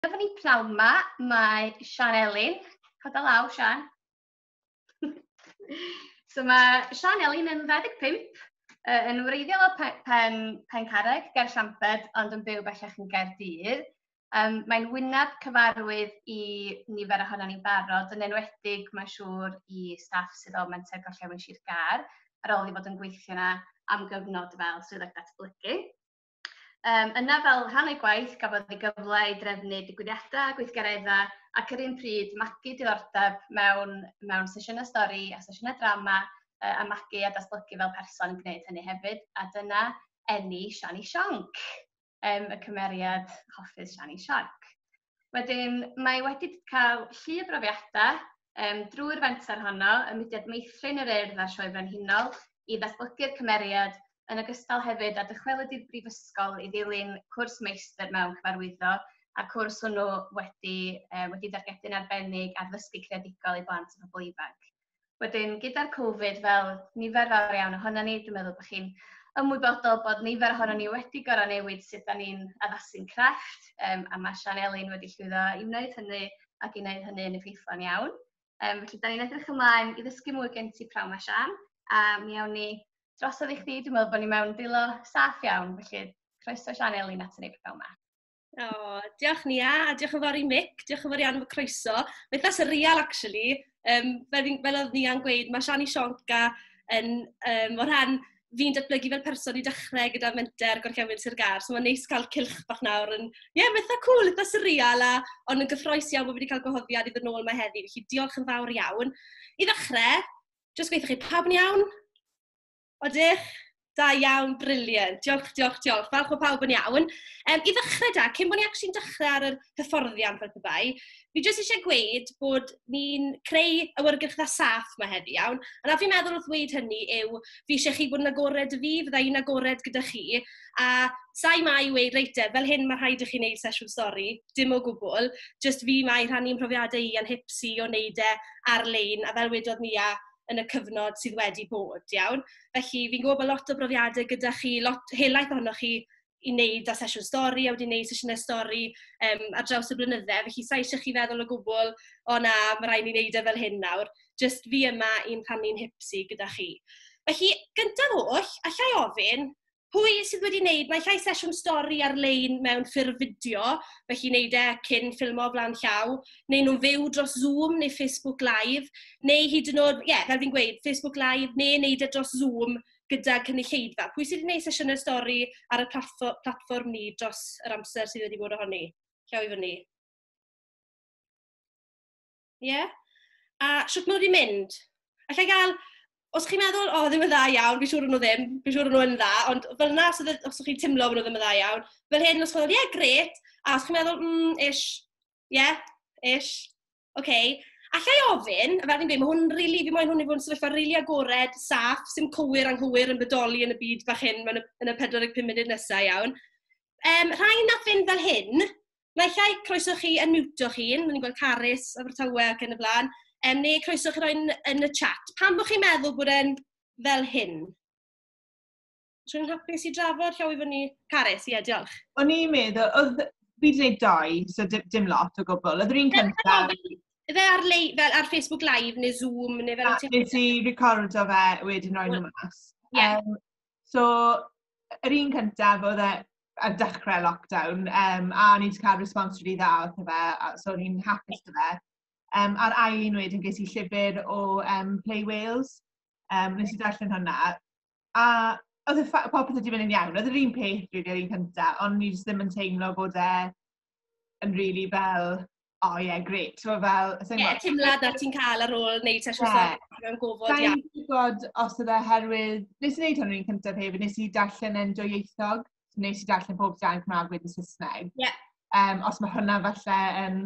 Efo ni pnawn ma, mae Sian Elin. Coda law, Sian. So mae Sian Elin yn 25, yn wreiddiol o Pencarreg, Ger Llamped, ond yn byw bellach yn Gaerdydd. Mae'n wyneb cyfarwydd i nifer ohono ni'n barod, yn enwedig mae'n siŵr i staff sydd o Menter Gorllewin Sir Gar, ar ôl i fod yn gweithio yna am gyfnod fel swyddog datblygu. Yna fel rhan o'i gwaith, gafodd ei gyfle i drefnu digwyddiadau, gweithgareddau ac yr un pryd magu diddordeb mewn sesiynau stori a sesiynau drama a magu a datblygu fel person yn gwneud hynny hefyd. A dyna enni Siani Sionc, y cymeriad hoffus Siani Sionc. Wedyn, mae wedi cael llu o brofiadau drwy'r fenter honno, y mudiad meithrin yr urdd a'r sioe frenhinol i ddatblygu'r cymeriad yn ogystal hefyd a dychwelyd i'r brifysgol i ddilyn cwrs meistr mewn cyfarwyddo a cwrs hwnnw wedi dargedu'n arbennig ar ddysgu creadigol i blant a phobl ifanc. Wedyn, gyda'r Covid fel nifer fawr iawn ohono ni, dwi'n meddwl bod chi'n ymwybodol bod nifer ohono ni wedi gorau newid sut da ni'n addasu'n crefft, a mae Sian Elin wedi llwyddo i wneud hynny ac i wneud hynny yn effeithlon iawn. Felly, da ni'n edrych ymlaen i ddysgu mwy gen ti pnawn mae Sian, a mi awn ni drosodd i chdi, dwi'n meddwl bod ni mewn dilo saff iawn, felly croeso Sian Elin at ni pnawn yma. Diolch Nia, a diolch yn fawr i Mic, diolch yn fawr iawn am y croeso. Mae'n ddas y real, actually, fel oedd Nia'n gweud, mae Siani Sionc o ran fi'n datblygu fel person i dechrau gyda Menter Gorllewin Sir Gar, so mae'n neis cael cilch bach nawr. Mae'n dda cool, mae'n ddas y real, ond yn gyffroes iawn bod wedi cael gwahoddiad i ddod nôl mae heddi, felly diolch yn fawr iawn. I ddechrau, jyst gweithio chi, pawb yn iawn? Odych? Da iawn, briliant. Diolch. Falch o pawb yn iawn. I ddechrau da, cyn bod ni actually'n dechrau ar yr hyfforddiant fel pe fi jyst eisiau gweud bod ni'n creu awyrgylch saff mae heddi iawn. A na fi'n meddwl wrth dweud hynny yw, fi eisiau chi bod yn agored fi, fydda i'n agored gyda chi. A sai mai weid reite, fel hyn mae rhaid i chi wneud sesiwn stori, dim o gwbl. Just fi mai rhannu'n profiadau i a'n hipsi o wneud ar-lein, a fel wedodd Nia, yn y cyfnod sydd wedi bod, iawn. Felly, fi'n gwybod lot o brofiadau gyda chi, helaeth ohonoch chi i wneud a sesiwn stori, a wedi wneud sesiynau stori ar draws y blynydde. Felly, sa eisiau chi feddwl o gwbl, o na, mae rhaid ni wneud fel hyn nawr. Just fi yma i'n rhannu'n hipsi gyda chi. Felly, gyntaf oll, allai ofyn, pwy sydd wedi wneud, mae llai sesiwn stori ar-lein mewn ffurf fideo, felly wneud cyn ffilmo o flaen llaw, neu nhw'n fyw dros Zoom neu Facebook Live, neu hyd yn oed, fel fi'n gweud, Facebook Live, neu wneud dros Zoom gyda cynulleidfa. Pwy sydd wedi wneud sesiynau stori ar y platfform ni dros yr amser sydd wedi bod ohoni? Llaw i fyny. A siwt nhw wedi mynd? Allai gael... Os chi'n meddwl, ddim yn dda iawn, fi'n siŵr nhw ddim, fi'n siŵr nhw yn dda, ond fel yna, os chi'n timlo bod nhw ddim yn dda iawn, fel hyn, os chi'n meddwl, gret, a os chi'n meddwl, ish, ish, oce. Allai ofyn, fel fi'n gweud, mae hwn rili, fi moyn hwn i fod yn sefyllfa rili agored, saff, sy'n cywir anghywir yn bodoli yn y byd bach hyn, yn y 45 munud nesaf iawn. Rhain nath fynd fel hyn, mae llai croeso chi yn miwto chi'n, ni'n gweld Carys, Abertawe ac yn y blaen, neu croeso chi roi'n yn y chat. Pam bod chi'n meddwl bod e'n fel hyn? Rwy'n hapus i drafod, llaw i fyny. Carys, diolch. O'n i'n meddwl, fi wedi gwneud dau, so dim lot o gwbl. Oedd yr un cyntaf... Yfe ar Facebook Live neu Zoom neu fel... Nes i recordo fe wedyn roi nhw mas. So, yr un cyntaf oedd ar dechrau lockdown, a ni wedi cael respons rili dda o fe, so ni'n hapus o fe. A'r ail un wedyn ges i llyfr o Play Wales, nes i darllen hwnna. A oedd popeth wedi mynd yn iawn, oedd yr un peth rili'r un cyntaf, ond ni ddim yn teimlo bod yn rili fel, gret. So fel... Timlad na ti'n cael ar ôl wneud sesiwn stori mewn gofod iawn. Sa'n gwybod os oedd herwydd... Nes i wneud hwnna'r un cyntaf hefyd, nes i darllen yn dwyieithog, nes i darllen pob dan Cymraeg wedyn Saesneg. Os mae hwnna falle yn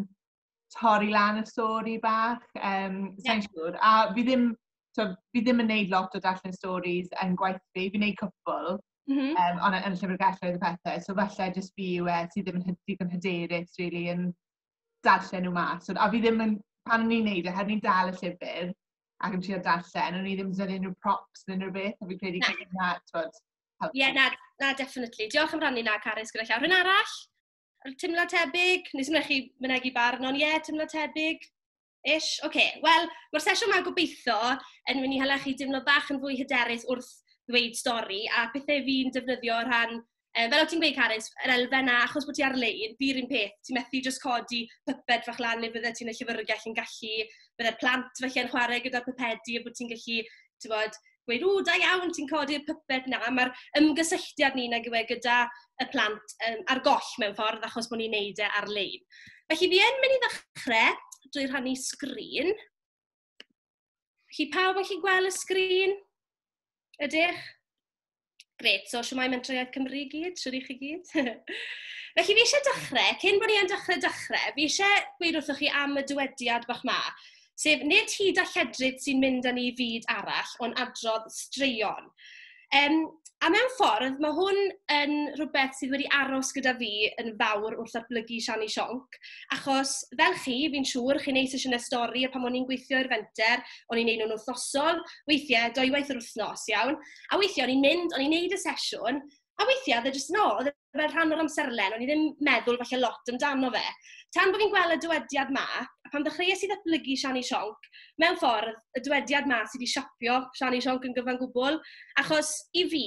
torri lan y stori bach, sa'n siŵr. A fi ddim yn gwneud lot o darllen storis yn gwaith fi, fi'n gwneud cwpl, ond yn llyfrgelloedd y pethau. So falle jyst fi yw sydd ddim yn digon hyderus, really, yn darllen nhw mas. A fi ddim yn, pan o'n i'n gwneud her ni'n dal y llyfr, ac yn trio darllen, o'n i ddim yn dod unrhyw props yn unrhyw beth, a fi'n credu gyda na, na, definitely. Diolch am rannu na, Carys, gyda llaw. Rhywun arall? Timlo tebyg? Nes ymwneud chi mynegu barn, ond timlo tebyg? Ish? Wel, mae'r sesiwn yma'n gobeithio yn mynd i hala chi dimlo bach yn fwy hyderus wrth ddweud stori, a pethau fi'n defnyddio rhan, fel o ti'n gweud Carys, yr elfen na, achos bod ti ar-lein, fi'r un peth, ti'n methu jyst codi pyped fach lan neu bydde ti'n y llyfrgell yn gallu, bydde'r plant felly yn chwarae gyda'r pypedi, a bod ti'n gallu, ti'n bod, gweud, da iawn, ti'n codi'r pyped na, mae'r ymgysylltiad ni'n ag yw gyda y plant ar goll mewn ffordd, achos bod ni'n neud e ar-lein. Felly fi yn mynd i ddechrau drwy rhannu sgrin. Felly pawb yn chi gweld y sgrin? Ydych? Gret, so siwmai mentrau Cymru i gyd, siwr i chi gyd. Felly fi eisiau dechrau, cyn bod ni yn dechrau, fi eisiau gweud wrthoch chi am y dywediad bach ma, sef nid hyd a lledryd sy'n mynd â ni i fyd arall, ond adrodd straeon. A mewn ffordd, mae hwn yn rhywbeth sydd wedi aros gyda fi yn fawr wrth datblygu Siani Sionc, achos fel chi, fi'n siŵr, chi'n neud sesiynau stori a pan o'n i'n gweithio i'r fenter, o'n i'n neud nhw'n wythnosol, weithiau, 2 waith yr wythnos iawn, a weithiau o'n i'n mynd, o'n i'n neud y sesiwn, a weithiau, oedd e jyst oedd e fel rhan o'r amserlen, o'n i ddim meddwl falle lot amdano fe. Tan bod fi'n gweld y dywediad ma, a pan ddechreuais i ddatblygu Siani Sionc, mewn ffordd, y dywediad ma sydd wedi siapio Siani Sionc yn gyfan gwbl, achos i fi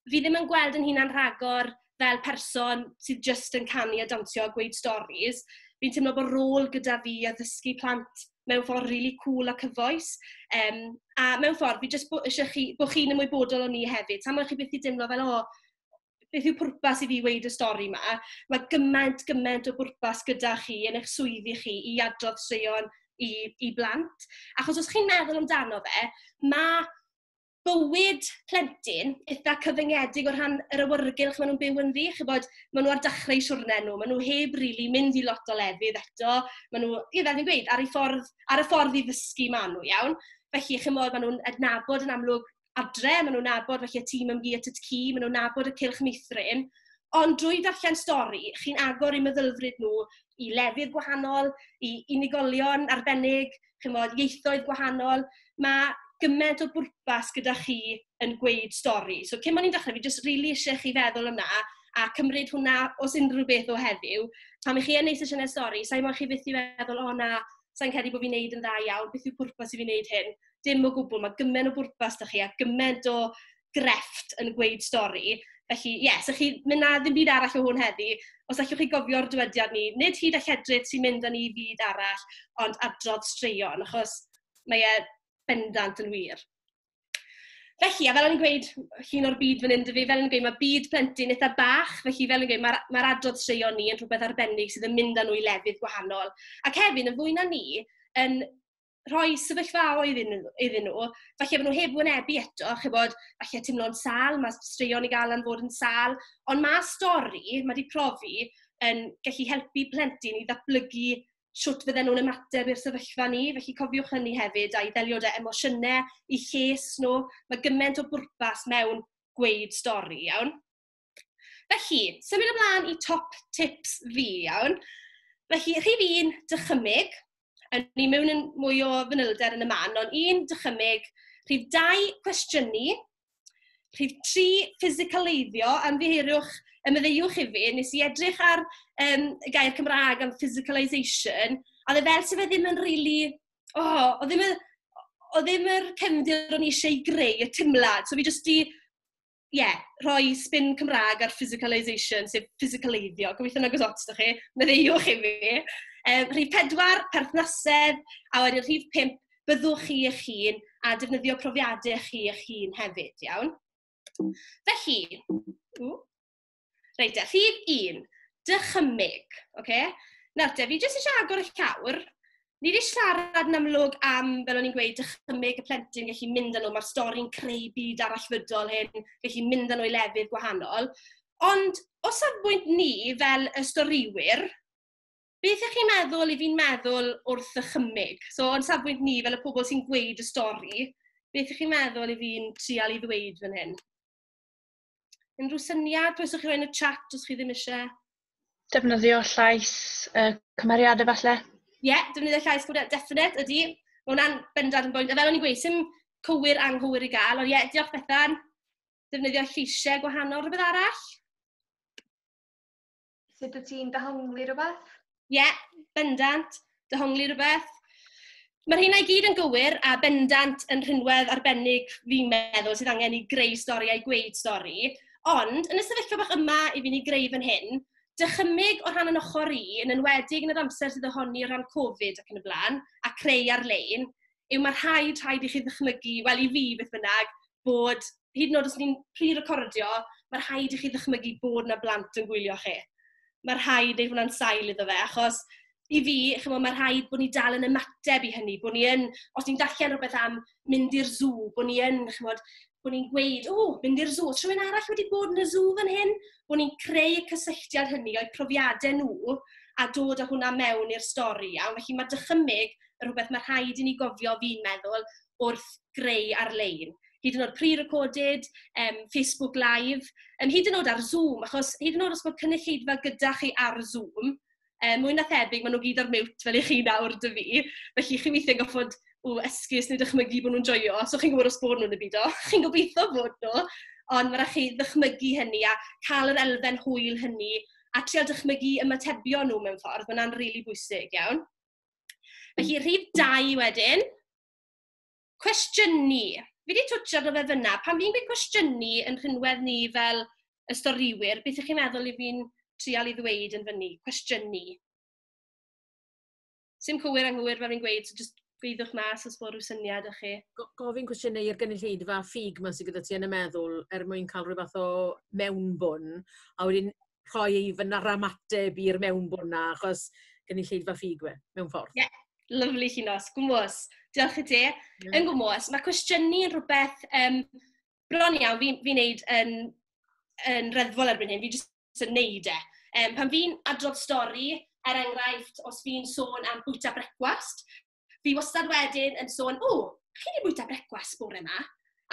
ddim yn gweld yn hunan rhagor fel person sydd jyst yn canu a dawnsio a gweud storis. Fi'n teimlo bod rôl gyda fi a ddysgu plant mewn ffordd really cool a cyfoes. A mewn ffordd, fi jyst eisiau bod chi'n ymwybodol o ni hefyd. Tam o'ch chi beth i deimlo fel, beth yw pwrpas i fi weid y stori yma. Mae gymaint o bwrpas gyda chi yn eich swyddi chi i adrodd straeon i blant. Achos os chi'n meddwl amdano fe, mae bywyd plentyn eitha cyfyngedig o rhan yr awyrgylch maen nhw'n byw yn ddi. Chybod, maen nhw ar dechrau siwrne nhw, maen nhw heb rili mynd i lot o lefydd eto. Maen nhw, fel fi'n gweud, ar y ffordd i ddysgu maen nhw, iawn. Felly, chymod, maen nhw'n adnabod yn amlwg adre, maen nhw'n nabod felly y tîm ymgu at y ci, maen nhw'n nabod y cylch meithrin. Ond drwy darllen stori, chi'n agor i meddylfryd nhw i lefydd gwahanol, i unigolion arbennig, chymod, ieithoedd gwahanol. Mae gymaint o bwrpas gyda chi yn gweud stori. So, cyn bod ni'n dechrau, fi jyst rili eisiau chi feddwl yna a cymryd hwnna os unrhyw beth o heddiw. Pan chi yn neud sesiynau stori, sa'n modd chi fyth i feddwl, sa'n credu bod fi'n neud yn dda iawn, beth yw pwrpas i fi'n neud hyn? Dim o gwbl, mae gymaint o bwrpas da chi a gymaint o grefft yn gweud stori. Felly, so chi mynd na ddim byd arall o hwn heddi, os allwch chi gofio'r dywediad ni, nid hyd a lledryd sy'n mynd â ni i fyd arall, ond adrodd straeon, achos mae bendant yn wir. Felly, a fel o'n i'n gweud, llun o'r byd fan hyn dy fi, fel o'n i'n gweud, mae byd plentyn eitha bach, felly fel o'n i'n gweud, mae'r adrodd straeon ni yn rhywbeth arbennig sydd yn mynd â nhw i lefydd gwahanol. Ac hefyd, yn fwy na ni, yn rhoi sefyllfa iddyn nhw, falle bod nhw heb wynebu eto, chybod, falle teimlo'n sal, mae straeon i gael yn fod yn sal, ond mae stori, mae wedi profi, yn gallu helpu plentyn i ddatblygu siwt fydden nhw'n ymateb i'r sefyllfa ni, felly cofiwch hynny hefyd, a i ddelio da emosiynau, i lles nhw, mae gymaint o bwrpas mewn gweud stori, iawn. Felly, symud ymlaen i top tips fi, iawn. Felly, rhif 1, dychymyg. Ni mewn yn mwy o fanylder yn y man, ond 1, dychymyg. Rhif 2, cwestiynu. Rhif 3, ffisicaleiddio, ymddiheriwch, ymddeiwch i fi, nes i edrych ar y gair Cymraeg am physicalisation, a dde fel sef e ddim yn rili, o ddim yr cefndir o'n i eisiau greu, y timlad, so fi jyst di, rhoi spin Cymraeg ar physicalisation, sef physicaleiddio, gobeithio na gosot da chi, meddeiwch i fi. Rhif 4, perthnasedd, a wedyn rhif 5, byddwch chi eich hun, a defnyddio profiadau chi eich hun hefyd, iawn. Felly, reit, rhif 1, dychymyg, Nawr te, fi jyst eisiau agor eich llawr. Ni wedi siarad yn amlwg am, fel o'n i'n gweud, dychymyg y plentyn gallu mynd â nhw, mae'r stori'n creu byd arallfydol hyn, gallu mynd â nhw i lefydd gwahanol. Ond, o safbwynt ni fel y storiwyr, beth ych chi'n meddwl i fi'n meddwl wrth ddychymyg? So, o'n safbwynt ni fel y pobl sy'n gweud y stori, beth ych chi'n meddwl i fi'n trial i ddweud fan hyn? Unrhyw syniad? Pwyswch chi roi'n y chat os chi ddim eisiau? Defnyddio llais cymeriadau falle? Defnyddio llais cymeriadau, definite, ydy. Mae hwnna'n bendant yn bwynt. A fel o'n i'n gweud, sy'n cywir anghywir i gael, ond diolch Bethan. Defnyddio lleisiau gwahanol, rhywbeth arall? sut wyt ti'n dehongli rhywbeth? Ie, bendant, dehongli rhywbeth. Mae'r hynna i gyd yn gywir a bendant yn rhinwedd arbennig fi'n meddwl sydd angen i greu stori a'i gweud stori. Ond, yn y sefyllfa bach yma i fi'n ei greu fan hyn, dychymyg o rhan yn ochr i, yn enwedig yn yr amser sydd ohoni o ran Covid ac yn y blaen, a creu ar-lein, yw mae rhaid i chi ddychmygu, wel i fi beth bynnag, bod, hyd yn oed os ni'n pre-recordio, mae rhaid i chi ddychmygu bod yna blant yn gwylio chi. Mae rhaid ei hwnna'n sail iddo fe, achos i fi, mae rhaid bod ni dal yn ymateb i hynny, bod ni yn, os ni'n darllen rhywbeth am mynd i'r zoo, bod ni yn, bod ni'n gweud, mynd i'r zoo, rhywun arall wedi bod yn y zoo fan hyn, bod ni'n creu y cysylltiad hynny o'i profiadau nhw a dod â hwnna mewn i'r stori. Felly mae dychymyg yn rhywbeth mae rhaid i ni gofio fi'n meddwl wrth greu ar-lein. Hyd yn oed pre-recorded, Facebook Live, hyd yn oed ar Zoom, achos hyd yn oed os bod cynulleidfa gyda chi ar Zoom, mwy na thebyg, maen nhw gyd ar mute fel i chi nawr dy fi, felly chi weithio'n goffod esgus neu dychmygu bod nhw'n joio, so chi'n gwybod os bod nhw'n y byd o, chi'n gobeithio bod nhw, ond mae rhaid chi ddychmygu hynny a cael yr elfen hwyl hynny a trial dychmygu ymatebion nhw mewn ffordd, mae hwnna'n rili bwysig iawn. Felly, rhif 2 wedyn, cwestiynu. Fi wedi twtio arno fe fyna, pan fi'n gweud cwestiynu yn rhinwedd ni fel y storiwyr, beth ych chi'n meddwl i fi'n trial i ddweud yn fyny, cwestiynu. Sim cywir anghywir fel fi'n gweud, so just gweithwch mas os bod rhyw syniad o'ch chi. Gofyn cwestiynau i'r gynulleidfa ffug yma sydd gyda ti yn y meddwl mwyn cael rhywbeth o mewnbwn, a wedyn rhoi ei fyna'r ymateb i'r mewnbwn na, achos gynulleidfa ffug mewn ffordd. Ie, lyflu Llunos, gwmwys. Diolch i ti. Yn gwmwys, mae cwestiynu yn rhywbeth bron iawn fi'n wneud yn reddfol erbyn hyn, fi jyst yn neud e. Pan fi'n adrodd stori, enghraifft, os fi'n sôn am bwyta brecwast, fi wastad wedyn yn sôn, chi wedi bwyta brecwast bore yma?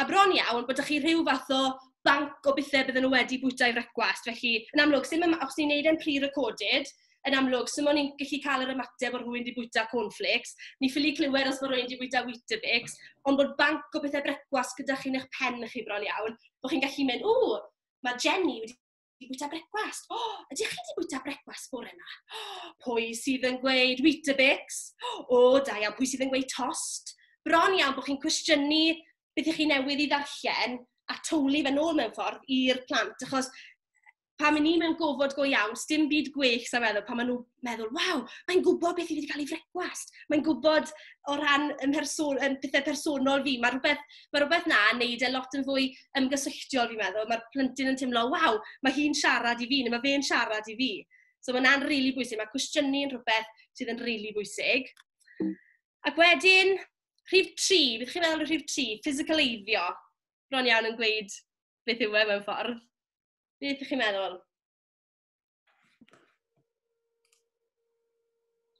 A bron iawn bod chi rhyw fath o banc o bethau bydden nhw wedi bwyta i brecwast. Felly, yn amlwg, os ni'n neud e'n pre-recorded, yn amlwg, sy'n mwyn ni'n gallu cael yr ymateb o rhywun wedi bwyta cornflakes, ni ffili clywed os bod rhywun wedi bwyta Weetabix, ond bod banc o bethau brecwast gyda chi'n eich pen chi bron iawn, bod chi'n gallu mynd, mae Jenny wedi bwyta brecwast. Ydych chi wedi bwyta brecwast bore yma? Pwy sydd yn gweud Weetabix? Da iawn, pwy sydd yn gweud tost? Bron iawn bod chi'n cwestiynu beth ych chi newydd i ddarllen a towli fe nôl mewn ffordd i'r plant, achos pan maen ni mewn gofod go iawn, dim byd gwech sa'n meddwl, pan maen nhw'n meddwl, waw, mae'n gwybod beth i wedi cael ei frecwast. Mae'n gwybod o ran pethau personol fi. Mae rhywbeth na yn neud e lot yn fwy ymgysylltiol fi'n meddwl. Mae'r plentyn yn teimlo, waw, mae hi'n siarad i fi, neu mae fe'n siarad i fi. So mae hwnna'n rili bwysig. Mae cwestiynu yn rhywbeth sydd yn rili bwysig. Ac wedyn, rhif 3, beth chi'n meddwl o rhif 3? Ffisicaleiddio. Bron iawn yn gweud beth yw e mewn ffordd. Beth ydych chi'n meddwl?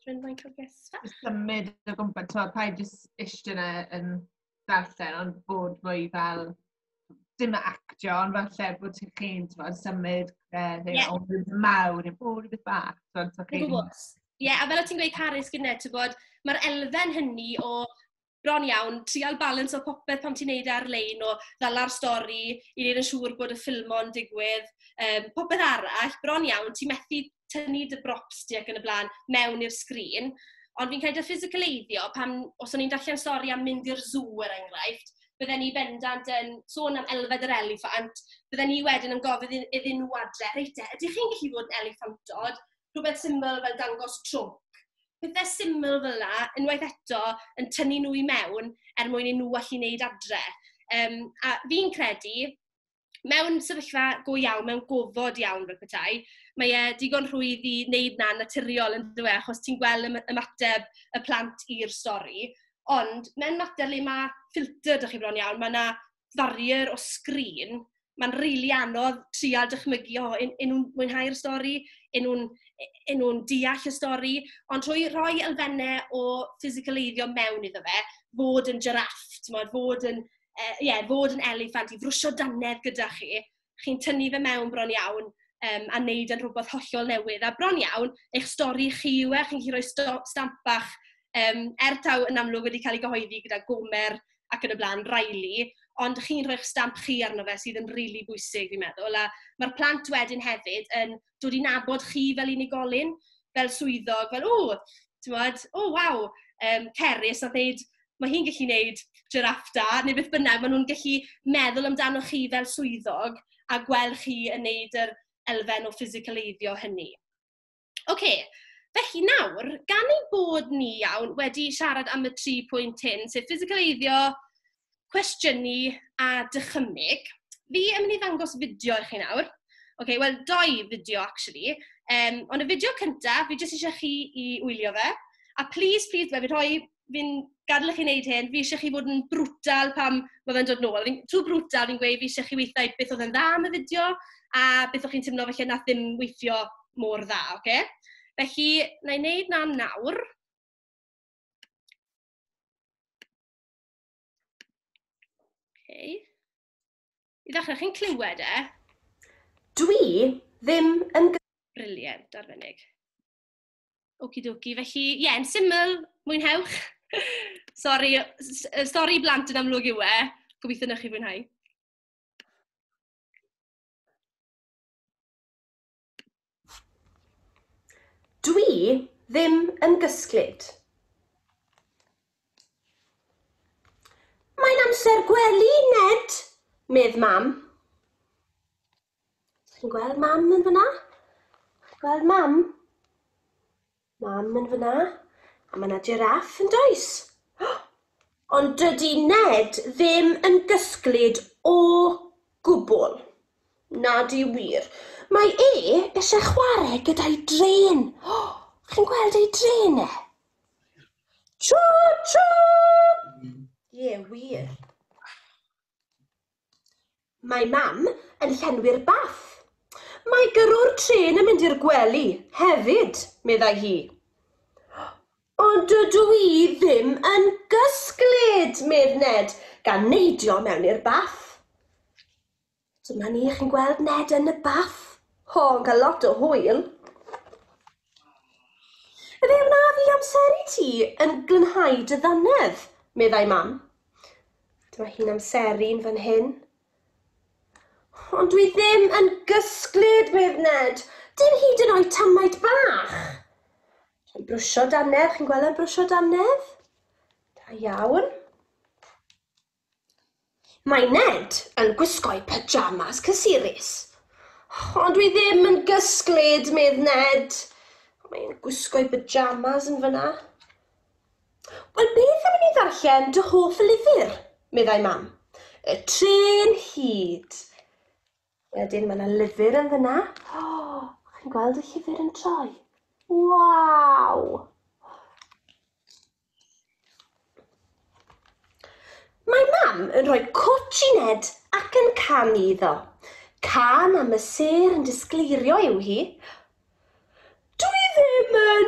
Rwy'n mae'n cael gesfa? Symud o gwmpas, paid jyst eistedd yna yn darllen, ond bod mwy fel, dim actio, ond falle bod chi'n symud mawr, neu bod rhywbeth bach. Ie, a fel o ti'n gweud Carys gyda, mae'r elfen hynny o bron iawn, trial balans o popeth pan ti'n neud ar-lein o ddala'r stori, i wneud yn siŵr bod y ffilmo'n digwydd. Popeth arall, bron iawn, ti'n methu tynnu dy brops ti ac yn y blaen mewn i'r sgrin. Ond fi'n cael dy ffisicaleiddio, os o'n i'n darllen stori am mynd i'r zoo er enghraifft, bydden ni bendant yn sôn am elfed yr eliffant, bydden ni wedyn yn gofyn iddyn nhw adre, reit ydych chi'n gallu bod yn eliffantod, rhywbeth syml fel dangos trwmp. Pethau syml fel yna, unwaith eto, yn tynnu nhw i mewn mwyn i nhw allu wneud adre. A fi'n credu, mewn sefyllfa go iawn, mewn gofod iawn fel petai, mae digon rhwydd i wneud na naturiol yn dweud, achos ti'n gweld ymateb y plant i'r stori. Ond, mewn mater le mae ffilter dych chi bron iawn, mae yna ddarier o sgrin, mae'n rili anodd trial dychmygu, nhw'n mwynhau'r stori, nhw'n deall y stori, ond trwy rhoi elfennau o ffisicaleiddio mewn iddo fe, fod yn giraff, fod yn eliffant, i frwsio dannedd gyda chi, chi'n tynnu fe mewn bron iawn a wneud yn rhywbeth hollol newydd. A bron iawn, eich stori chi yw e, chi'n rhoi stamp bach taw yn amlwg wedi cael ei gyhoeddi gyda Gomer ac yn y blaen Riley, ond chi'n rhoi'ch stamp chi arno fe sydd yn rili bwysig, fi'n meddwl. A mae'r plant wedyn hefyd yn dod i nabod chi fel unigolyn, fel swyddog, fel, waw, Cerys a dweud, mae hi'n gallu gwneud giraff da, neu beth bynnag, maen nhw'n gallu meddwl amdano chi fel swyddog a gweld chi yn gwneud yr elfen o ffisicaleiddio hynny. Oce, felly nawr, gan ei bod ni iawn wedi siarad am y 3 pwynt hyn, sef ffisicaleiddio, cwestiynu a dychymyg, fi yn mynd i ddangos fideo i chi nawr. Oce, wel, 2 fideo, actually. Ond y fideo cyntaf, fi jyst eisiau chi i wylio fe. A please, fi'n gadael i chi wneud hyn, fi eisiau chi fod yn brwtal pam mae fe'n dod nôl. Trwy brwtal, fi'n gweud, fi eisiau chi weithio beth oedd yn dda am y fideo, a beth o'ch chi'n teimlo felly na ddim weithio mor dda, oce? Felly, na i wneud na nawr. Okay. I ddechrau, chi'n clywed e? Dwi ddim yn... Briliant, arbennig. Okidoki, felly, yn syml, mwynhewch. Sori blant yn amlwg yw e, gobeithio na chi fwynhau. Dwi ddim yn gysglyd. Mae'n amser gwely, Ned, medd mam. Chi'n gweld mam yn fyna? Gweld mam? Mam yn fyna. A mae yna giraff yn does. Ond dydy Ned ddim yn gysglyd o gwbl. Na di wir. Mae eisiau chwarae gyda'i dren. Chi'n gweld ei dren e? Tro! Ie, wir. Mae mam yn llenwi'r bath. Mae gyrrwr tren yn mynd i'r gwely hefyd, meddai hi. Ond dydw i ddim yn gysglyd, medd Ned, gan neidio mewn i'r bath. Dyma ni, chi'n gweld Ned yn y bath. Yn cael lot o hwyl. Ydy hwnna fi amser i ti yn glynhau dy ddannedd, meddai mam. Dyma hi'n amseru'n fan hyn. Ond dwi ddim yn gysglyd, medd Ned. Dim hyd yn oed tamaid bach. Dwi'n brwsio dannedd, chi'n gweld yn brwsio dannedd? Da iawn. Mae Ned yn gwisgo'i pyjamas cysurus. Ond dwi ddim yn gysglyd, medd Ned. Mae'n gwisgo'i pyjamas yn fyna. Wel, beth am i ddarllen dy hoff lyfr, meddai mam? Y Tren Hyd. Wedyn mae yna lyfr yn fyna. Chi'n gweld y llyfr yn troi? Waw! Mae mam yn rhoi cwtsh i Ned ac yn canu iddo. Can am y ser yn disgleirio yw hi. Dwi ddim yn...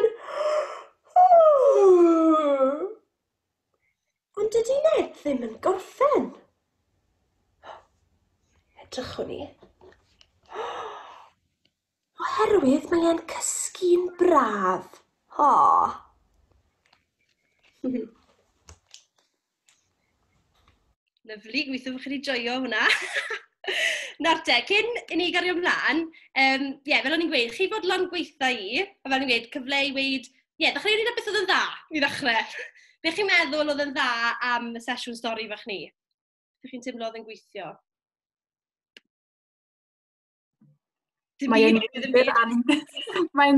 Ond dydy Ned ddim yn gorffen. Edrychwn ni. Oherwydd mae e'n cysgu'n braf. Lyfli, gweithio bod chi wedi joio hwnna. Nawr te, cyn i ni gario ymlaen, fel o'n i'n gweud, chi fodlon gweitha i, a fel o'n i'n gweud, cyfle i weid, ddechrau ni beth oedd yn dda i ddechrau. Be chi'n meddwl oedd yn dda am y sesiwn stori fach ni? Be chi'n teimlo oedd yn gweithio? Mae'n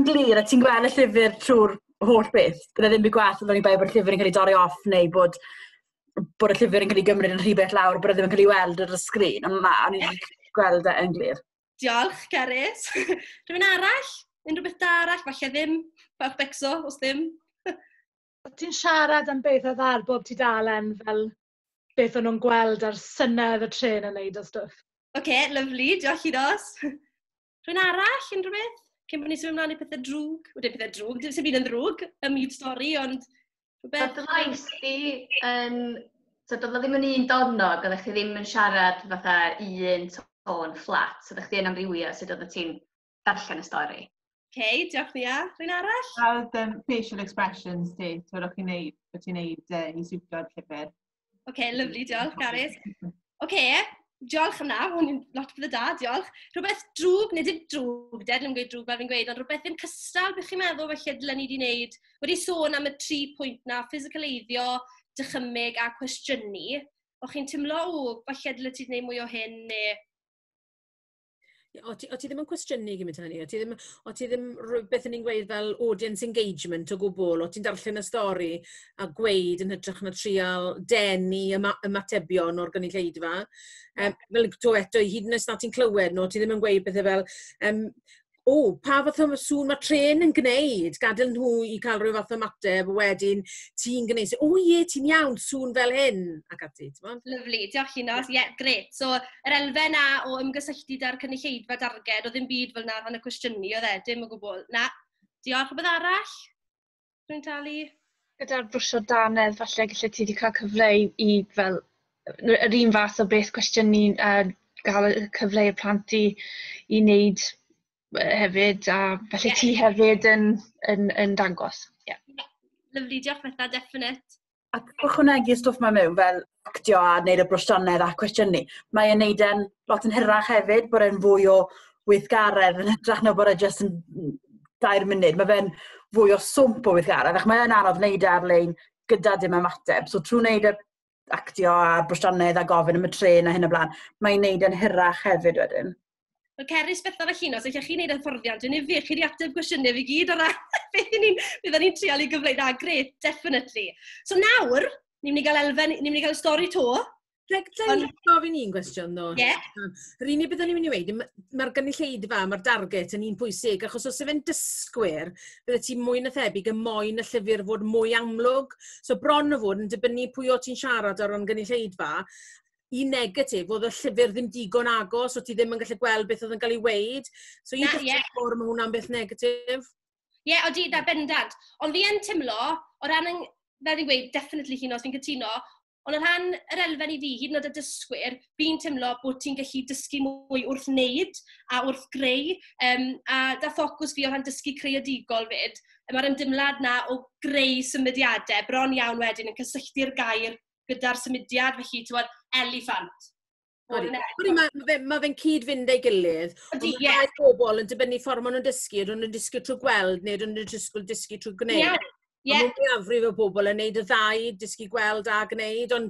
glir, a ti'n gweld y llyfr trwy'r holl beth. Gyda ddim byd gwaith oedd o'n i bai bod y llyfr yn cael ei dorri off, neu bod y llyfr yn cael ei gymryd yn rhywbeth lawr, bod e ddim yn cael ei weld ar y sgrin. Ond na, o'n i'n gweld yn glir. Diolch, Cerys. Rhywun arall? Unrhyw beth da arall? Falle ddim? Bach becso, os ddim? Ti'n siarad am beth oedd ar bob tudalen fel beth o'n nhw'n gweld ar synedd y tren yn neud o stwff. Oce, lyfli, diolch i dos. Rwy'n arall, unrhyw beth? Cyn bod ni symud ymlaen i pethau drwg. Wedi'n pethau drwg, dim sy'n byd yn ddrwg, y myd stori, ond... Oedd lais di, doedd o ddim yn un dodnog, oeddech chi ddim yn siarad fatha un tôn fflat, so oeddech chi yn amrywio sut oeddech ti'n darllen y stori. Oce, diolch ni a. Rwy'n arall? Oedd facial expressions di, so oeddech chi'n neud i siwtio'r llyfr. Oce, lyfli, diolch, Gareth. Diolch am na, hwn lot bydd da, diolch. Rhywbeth drwg, neu dim drwg, dwi'n gweud drwg fel fi'n gweud, ond rhywbeth ddim cystal, bych chi'n meddwl felly dylen ni wedi wneud. Wedi sôn am y 3 pwynt na, ffisicaleiddio, dychymyg a cwestiynu. O'ch chi'n tymlo, falle dylen ti wneud mwy o hyn, neu... O ti ddim yn cwestiynu gymaint hynny, o ti ddim beth yn ni'n gweud fel audience engagement o gwbl, o ti'n darllen y stori a gweud yn hytrach na trial denu ymatebion o'r gynulleidfa. Fel to eto, hyd yn oes na ti'n clywed, ti ddim yn gweud bethau fel, pa fath o sŵn mae tren yn gwneud, gadael nhw i cael rhyw fath o mateb, wedyn ti'n gwneud, ti'n iawn, sŵn fel hyn, ac ati, ti'n bod? Lyfli, diolch Inos, gret. So, yr elfen na o ymgysylltu da'r cynulleidfa darged, o ddim byd fel na rhan y cwestiynu, oedd dim o gwbl. Na, diolch o beth arall? Rwy'n talu? Gyda'r brwsio danedd, falle gallu ti wedi cael cyfle i fel, yr un fath o beth cwestiynu, gael y cyfle i'r plant i wneud hefyd, a felly ti hefyd yn dangos. Lyfli, diolch Betha, definite. Ac ychwanegu stwff ma mewn fel actio a wneud y brwsionedd a cwestiynu. Mae'n wneud e'n lot yn hirach hefyd, bod e'n fwy o weithgaredd yn hytrach na bod e jyst yn 2 munud. Mae fe'n fwy o swmp o weithgaredd, ac mae'n anodd wneud e ar-lein gyda dim ymateb. So trwy wneud y actio a brwsionedd a gofyn am y tren a hyn o blaen, mae'n wneud e'n hirach hefyd wedyn. Wel, Cerys Betha felly, os ydych chi'n gwneud y fforddiant, yn fi chi wedi ateb gwestiynau fi gyd ar beth ni'n trial i gyfleu. Na, gret, definitely. So nawr, ni'n mynd i gael elfen, ni'n mynd i gael y stori to. Dwi'n gofyn un gwestiwn, ddo. Yr unig beth o'n i'n mynd i weid, mae'r gynulleidfa, mae'r darget yn un pwysig, achos os efo'n dysgwyr, bydde ti mwy na thebyg yn moyn y llyfr fod mwy amlwg. So bron o fod yn dibynnu pwy o ti'n siarad ar o'n gynulleidfa, i negatif, oedd y llyfr ddim digon agos, o ti ddim yn gallu gweld beth oedd yn cael ei weid. So un peth o'r mae hwnna'n beth negatif. Odi, da bendant. Ond fi yn tymlo, o ran, fel fi'n gweud, definitely Hinos, fi'n cytuno, ond o ran yr elfen i fi, hyd yn oed y dysgwyr, fi'n tymlo bod ti'n gallu dysgu mwy wrth wneud a wrth greu, a da ffocws fi o ran dysgu creadigol fyd, mae'r ymdymlad na o greu symudiadau, bron iawn wedyn yn cysylltu'r gair gyda'r symudiad, felly, ti'n bod, eliffant. Mae fe'n cyd fynd ei gilydd, ond mae bobl yn dibynnu ffordd maen nhw'n dysgu, ond nhw'n dysgu trwy gweld, neu nhw'n dysgu trwy gwneud. Mae mwyafrif o bobl yn gwneud y ddau, dysgu gweld a gwneud, ond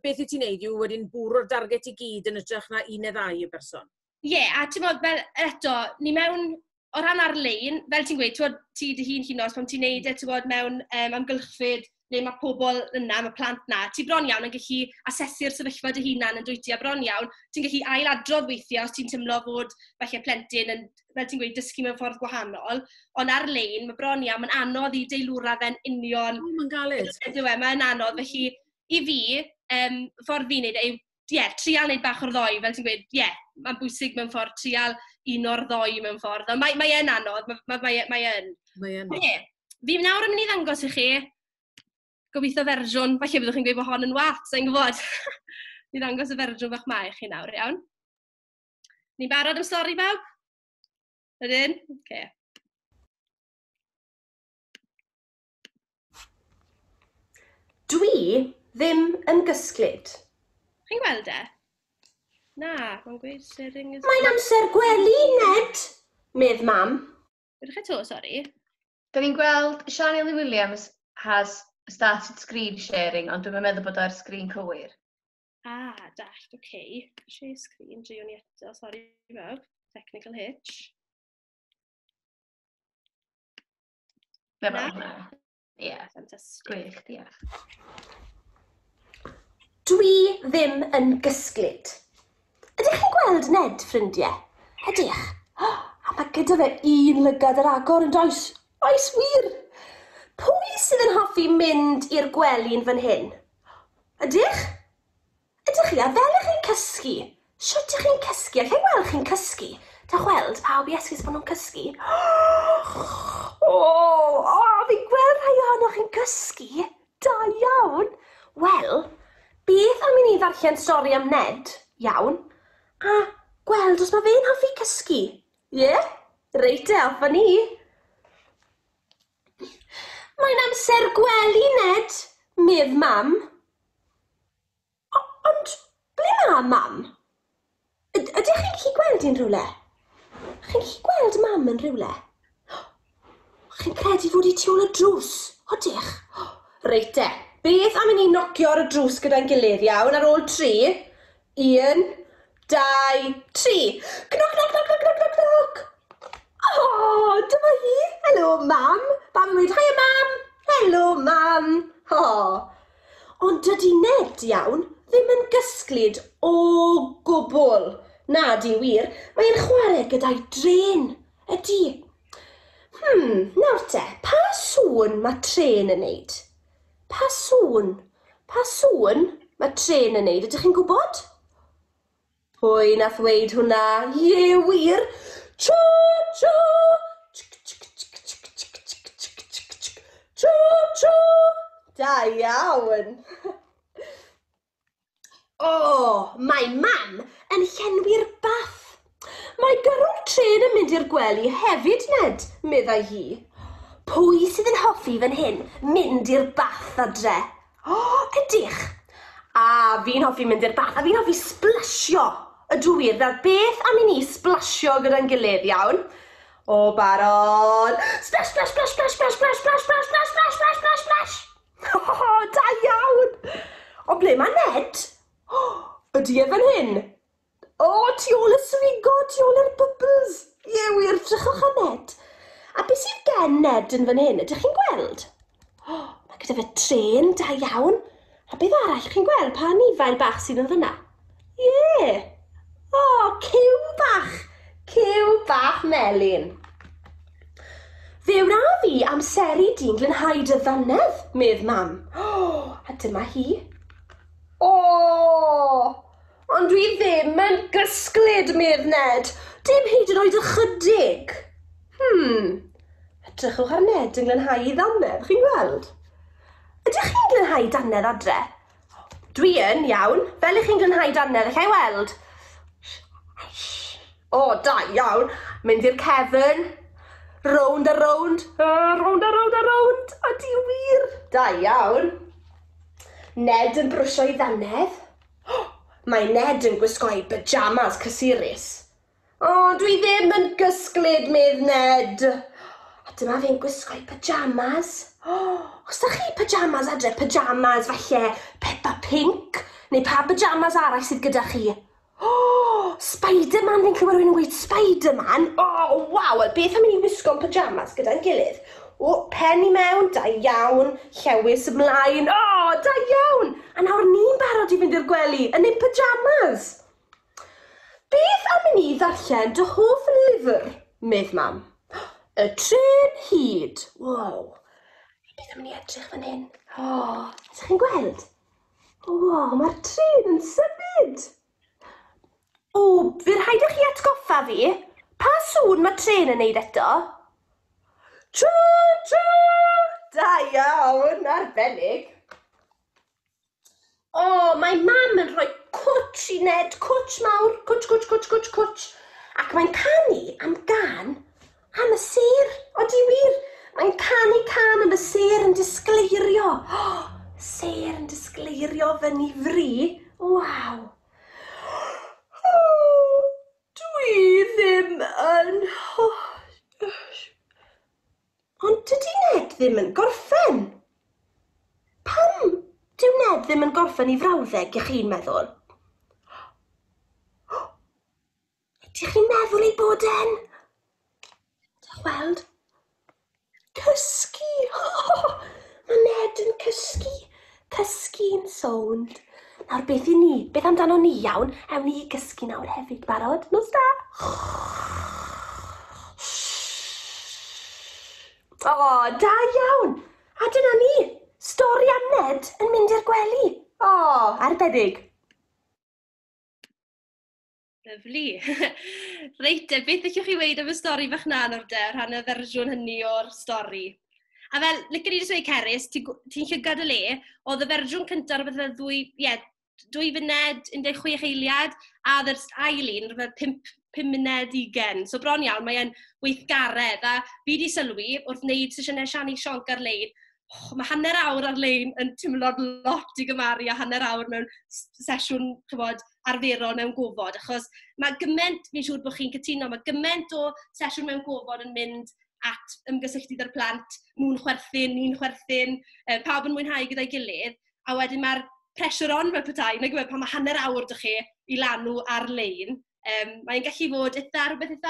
beth yw ti'n gwneud yw wedyn bwrw'r darget i gyd yn ytrach na un neu ddau y person. A ti'n bod, fel eto, ni mewn, o ran ar-lein, fel ti'n gweud, ti dy hun Hinos, pan ti'n gwneud e, ti'n bod, mewn amgylchfyd, neu mae pobl yna, mae plant na, ti bron iawn yn gallu asesu'r sefyllfa dy hunan yn dwyty, a bron iawn, ti'n gallu ailadrodd weithio os ti'n tymlo fod falle plentyn yn, fel ti'n gweud, dysgu mewn ffordd gwahanol, ond ar-lein, mae bron iawn, mae'n anodd i deilwra fe'n union. Mae'n galed. Mae'n anodd, felly i fi, ffordd fi'n neud, trial neud bach o'r ddoi, fel ti'n gweud, mae'n bwysig mewn ffordd, trial un o'r ddoi mewn ffordd, ond mae'n anodd, mae'n. Fi nawr yn mynd i ddangos i chi, gobeithio fersiwn, falle byddwch chi'n gweud bod hon yn wat, sa'n gwybod. Ni ddangos y fersiwn bach mae i chi nawr, iawn. Ni'n barod am stori bawb? Ydyn? Oce. Dwi ddim yn gysglyd. Chi'n gweld e? Na, mae'n gweud sharing is... Mae'n amser gwely, Ned, medd mam. Ydych chi to, sori? Da ni'n gweld Sian Ellie Williams has started screen sharing, ond dwi'n meddwl bod o'r sgrin cywir. Dallt, oce. Share screen, drio ni eto, sori bawb. Technical hitch. Na? Fantastic. Gwych, diolch. Dwi ddim yn gysglyd. Ydych chi'n gweld Ned, ffrindiau? Ydych? A mae gyda fe un lygad yr agor yn does. Oes wir? Pwy sydd yn hoffi mynd i'r gwely'n fan hyn? Ydych? Ydych chi a fel ych chi'n cysgu? Siwt ych chi'n cysgu? Allai weld chi'n cysgu? Da chweld pawb i esgus bod nhw'n cysgu? Fi'n gweld rhai ohonoch chi'n cysgu? Da iawn. Wel, beth am i ni ddarllen stori am Ned? Iawn. A gweld os mae fe'n hoffi cysgu? Reit off ni. Mae'n amser gwely, Ned, medd mam. Ond, ble mam. Ydych chi'n gallu gweld hi'n rhywle? Chi'n gallu gweld mam yn rhywle? Chi'n credu fod hi tu ôl y drws? Odych? Reit te, beth am i ni nocio ar y drws gyda'n gilydd iawn ar ôl 3? 1, 2, 3. Cnoc, cnoc, cnoc, cnoc, cnoc, cnoc, cnoc. O, dyma hi. Helo, mam. Mam yn dweud, hiya, mam. Helo, mam. O. Ond dydy Ned iawn ddim yn gysglyd o gwbl. Na, di wir, mae'n chwarae gyda'i dren. Ydy. Nawr te, pa sŵn mae tren yn neud? Pa sŵn? Pa sŵn mae tren yn neud? Ydych chi'n gwybod? Pwy nath weid hwnna? Ie, wir. Tcho, tcho. Tcho, tcho. Da iawn. O, mae mam yn llenwi'r bath. Mae gyrrwr tren yn mynd i'r gwely hefyd, Ned, meddai hi. Pwy sydd yn hoffi fan hyn mynd i'r bath adre? O, ydych. Fi'n hoffi mynd i'r bath, a fi'n hoffi splasio. Ydw wir, nawr beth am i ni splasio gyda'n gilydd iawn? O, barod. Splash, splash, splash, splash, splash, splash, splash, splash, splash, splash, splash, splash, splash. O, da iawn. O, ble mae Ned? O, ydy e fan hyn? O, tu ôl y swigo, tu ôl yr bubbles. Ie, wir, drychwch o Ned. A beth sydd gen Ned yn fan hyn? Ydych chi'n gweld? O, mae gyda fe tren, da iawn. A beth arall chi'n gweld? Pa nifail bach sydd yn fyna? Ie. O, ciw bach melyn. Fe wna fi amseru di'n glenhau dy ddannedd, medd mam. O, a dyma hi. O, ond dwi ddim yn gysglyd, medd Ned. Dim hyd yn oed ychydig. Edrychwch ar Ned yn glenhau i ddannedd, chi'n gweld? Ydych chi'n glenhau dannedd adre? Dwi yn, iawn. Fel ych chi'n glenhau dannedd, ych chi'n weld? O, da iawn. Mynd i'r cefn. Round a round. Round a round a round. A di wir. Da iawn. Ned yn brwsio i ddannedd. Mae Ned yn gwisgoi pyjamas cysurus. O, dwi ddim yn gysglyd, medd Ned. A dyma fi'n gwisgoi pyjamas. Os da chi pyjamas adre, pyjamas falle Peppa Pink, neu pa pyjamas arall sydd gyda chi? Spider-Man, fi'n clywed rwy'n gweud Spider-Man. O, waw, beth am i ni wisgo'n pyjamas gyda'n gilydd? O, pen i mewn, da iawn, llewis ymlaen. O, da iawn. A nawr ni'n barod i fynd i'r gwely yn ein pyjamas. Beth am i ni ddarllen dy hoff lyfr, medd mam? Y Tren Hyd. Wow. Beth am i ni edrych fan hyn? O, ydych chi'n gweld? O, mae'r tren yn symud. O, fe rhaid i chi atgoffa fi. Pa sŵn mae tren yn neud eto? Tcho, tcho! Da iawn, arbennig. O, mae mam yn rhoi cwtsh i Ned, cwtsh mawr, cwtsh, cwtsh, cwtsh, cwtsh, cwtsh. Ac mae'n canu am gan am y sêr, o di wir. Mae'n canu can am y sêr yn disgleirio. Sêr yn disgleirio fyny fri. Waw. Dwi ddim yn... Ond dydy Ned ddim yn gorffen? Pam dyw Ned ddim yn gorffen i frawddeg, ych chi'n meddwl? Ydych chi'n meddwl ei bod e'n? Dych weld? Cysgu! Mae Ned yn cysgu. Cysgu'n sownd. Nawr beth i ni? Beth amdano ni iawn? Ewn ni i gysgu nawr hefyd, barod? Nos da? O, da iawn. A dyna ni. Stori am Ned yn mynd i'r gwely. O, arbennig. Lyfli. Reit, beth ydych chi weid am y stori fach na'n o'r der, rhan y fersiwn hynny o'r stori? A fel, licen i dweud Cerys, ti'n llygad y le, oedd y fersiwn cyntaf rhywbeth dwy funed, 16 eiliad, a ddy'r ail un, rhywbeth 5 muned 20. So bron iawn, mae'n weithgaredd, a fi di sylwi wrth wneud sesiynau siani sionc ar-lein, mae hanner awr ar-lein yn tymlo'n lot i gymaru a hanner awr mewn sesiwn arferol mewn gofod, achos mae gymaint, fi'n siŵr bod chi'n cytuno, mae gymaint o sesiwn mewn gofod yn mynd at ymgysylltu gyda'r plant, nhw'n chwerthin, ni'n chwerthin, pawb yn mwynhau gyda'i gilydd, a wedyn mae'r pressure on fel petai, neu gwybod pan mae hanner awr dych chi i lanw ar-lein, mae'n gallu fod rhywbeth